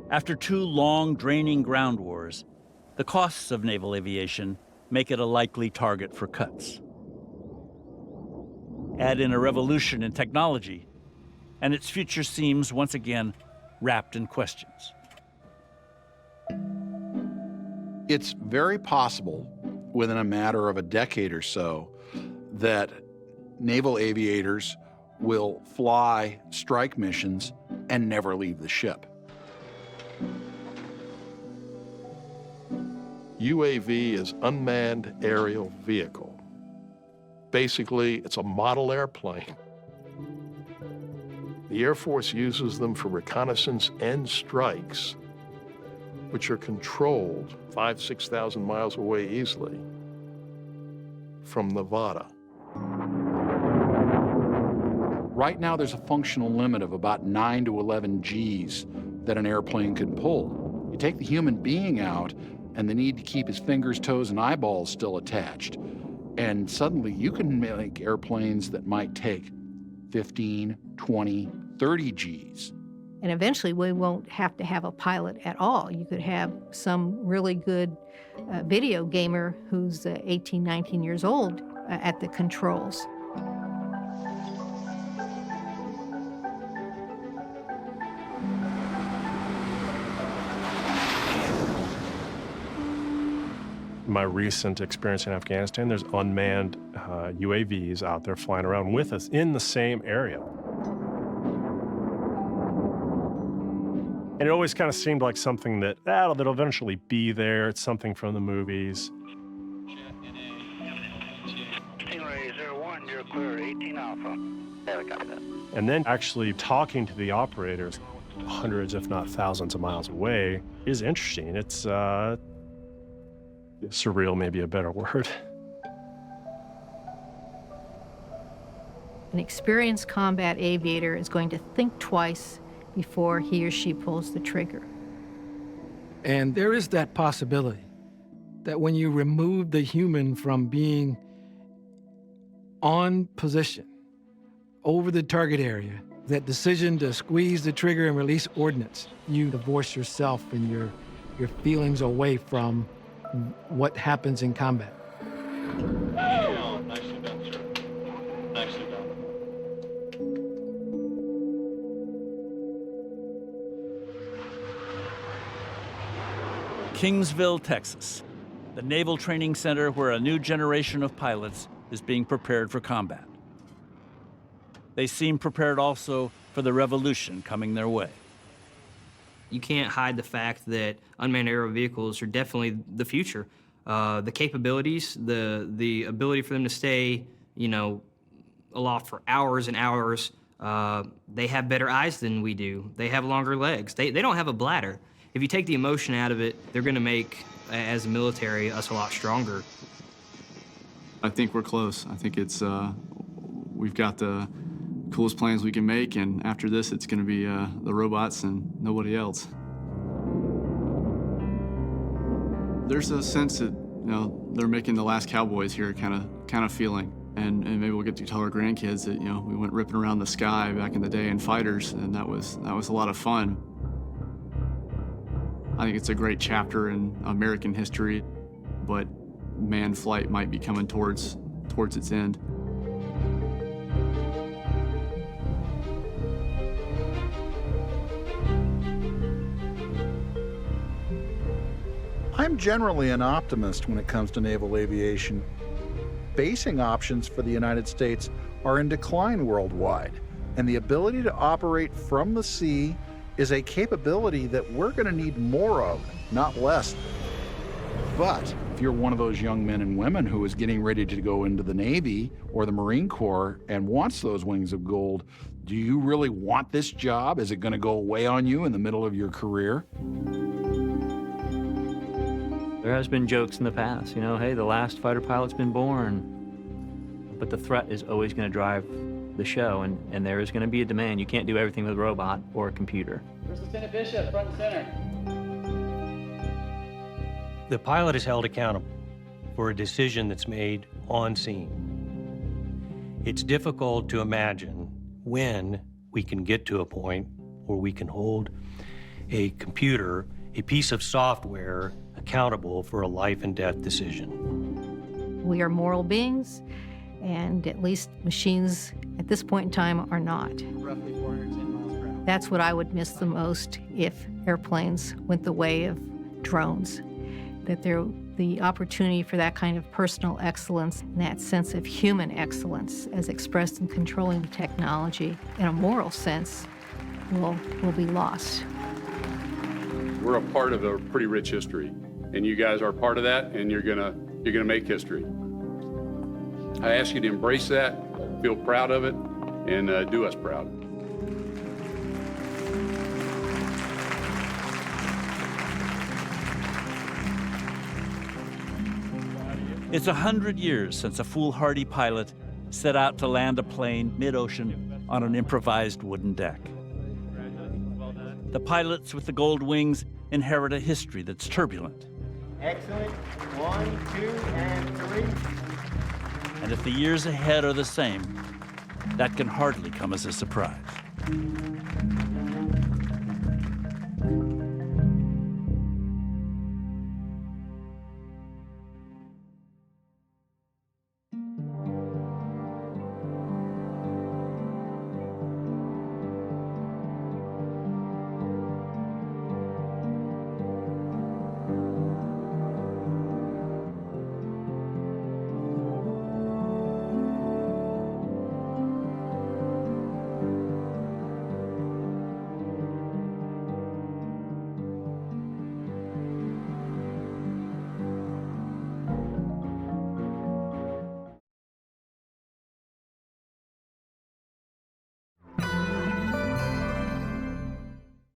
After 2 long, draining ground wars, the costs of naval aviation make it a likely target for cuts. Add in a revolution in technology, and its future seems once again wrapped in questions. It's very possible within a matter of a decade or so that naval aviators will fly strike missions and never leave the ship. UAV is unmanned aerial vehicle. Basically, it's a model airplane. The Air Force uses them for reconnaissance and strikes, which are controlled 5,000 to 6,000 miles away easily from Nevada. Right now, there's a functional limit of about 9 to 11 Gs that an airplane can pull. You take the human being out, and the need to keep his fingers, toes, and eyeballs still attached, and suddenly you can make airplanes that might take 15, 20, 30 Gs. And eventually we won't have to have a pilot at all. You could have some really good video gamer who's 18, 19 years old at the controls. My recent experience in Afghanistan, there's unmanned UAVs out there flying around with us in the same area. And it always kind of seemed like something that'll eventually be there. It's something from the movies. Stingray 01, you're clear, 18 Alpha. Yeah, I got that. And then actually talking to the operators hundreds, if not thousands of miles away is interesting. It's surreal, maybe a better word. An experienced combat aviator is going to think twice before he or she pulls the trigger. And there is that possibility that when you remove the human from being on position over the target area, that decision to squeeze the trigger and release ordnance, you divorce yourself and your feelings away from what happens in combat. Oh, nicely done, sir. Nicely done. Kingsville, Texas, the Naval Training Center where a new generation of pilots is being prepared for combat. They seem prepared also for the revolution coming their way. You can't hide the fact that unmanned aerial vehicles are definitely the future. The capabilities, the ability for them to stay, aloft for hours and hours. They have better eyes than we do. They have longer legs. They don't have a bladder. If you take the emotion out of it, they're going to make, as a military, us a lot stronger. I think we're close. I think it's we've got the coolest plans we can make, and after this, it's going to be the robots and nobody else. There's a sense that they're making the last cowboys here kind of feeling, and maybe we'll get to tell our grandkids that we went ripping around the sky back in the day in fighters, and that was a lot of fun. I think it's a great chapter in American history, but manned flight might be coming towards its end. I'm generally an optimist when it comes to naval aviation. Basing options for the United States are in decline worldwide, and the ability to operate from the sea is a capability that we're going to need more of, not less. But if you're one of those young men and women who is getting ready to go into the Navy or the Marine Corps and wants those wings of gold, do you really want this job? Is it going to go away on you in the middle of your career? There has been jokes in the past, hey, the last fighter pilot's been born. But the threat is always going to drive the show, and there is going to be a demand. You can't do everything with a robot or a computer. First Lieutenant Bishop, front and center. The pilot is held accountable for a decision that's made on scene. It's difficult to imagine when we can get to a point where we can hold a computer, a piece of software, accountable for a life and death decision. We are moral beings, and at least machines at this point in time are not. Roughly 410 miles per hour. That's what I would miss the most if airplanes went the way of drones. that the opportunity for that kind of personal excellence and that sense of human excellence as expressed in controlling the technology in a moral sense will be lost. We're a part of a pretty rich history, and you guys are part of that, and you're gonna make history. I ask you to embrace that, feel proud of it, and do us proud. It's 100 years since a foolhardy pilot set out to land a plane mid-ocean on an improvised wooden deck. The pilots with the gold wings inherit a history that's turbulent. Excellent. 1, 2, and 3. And if the years ahead are the same, that can hardly come as a surprise.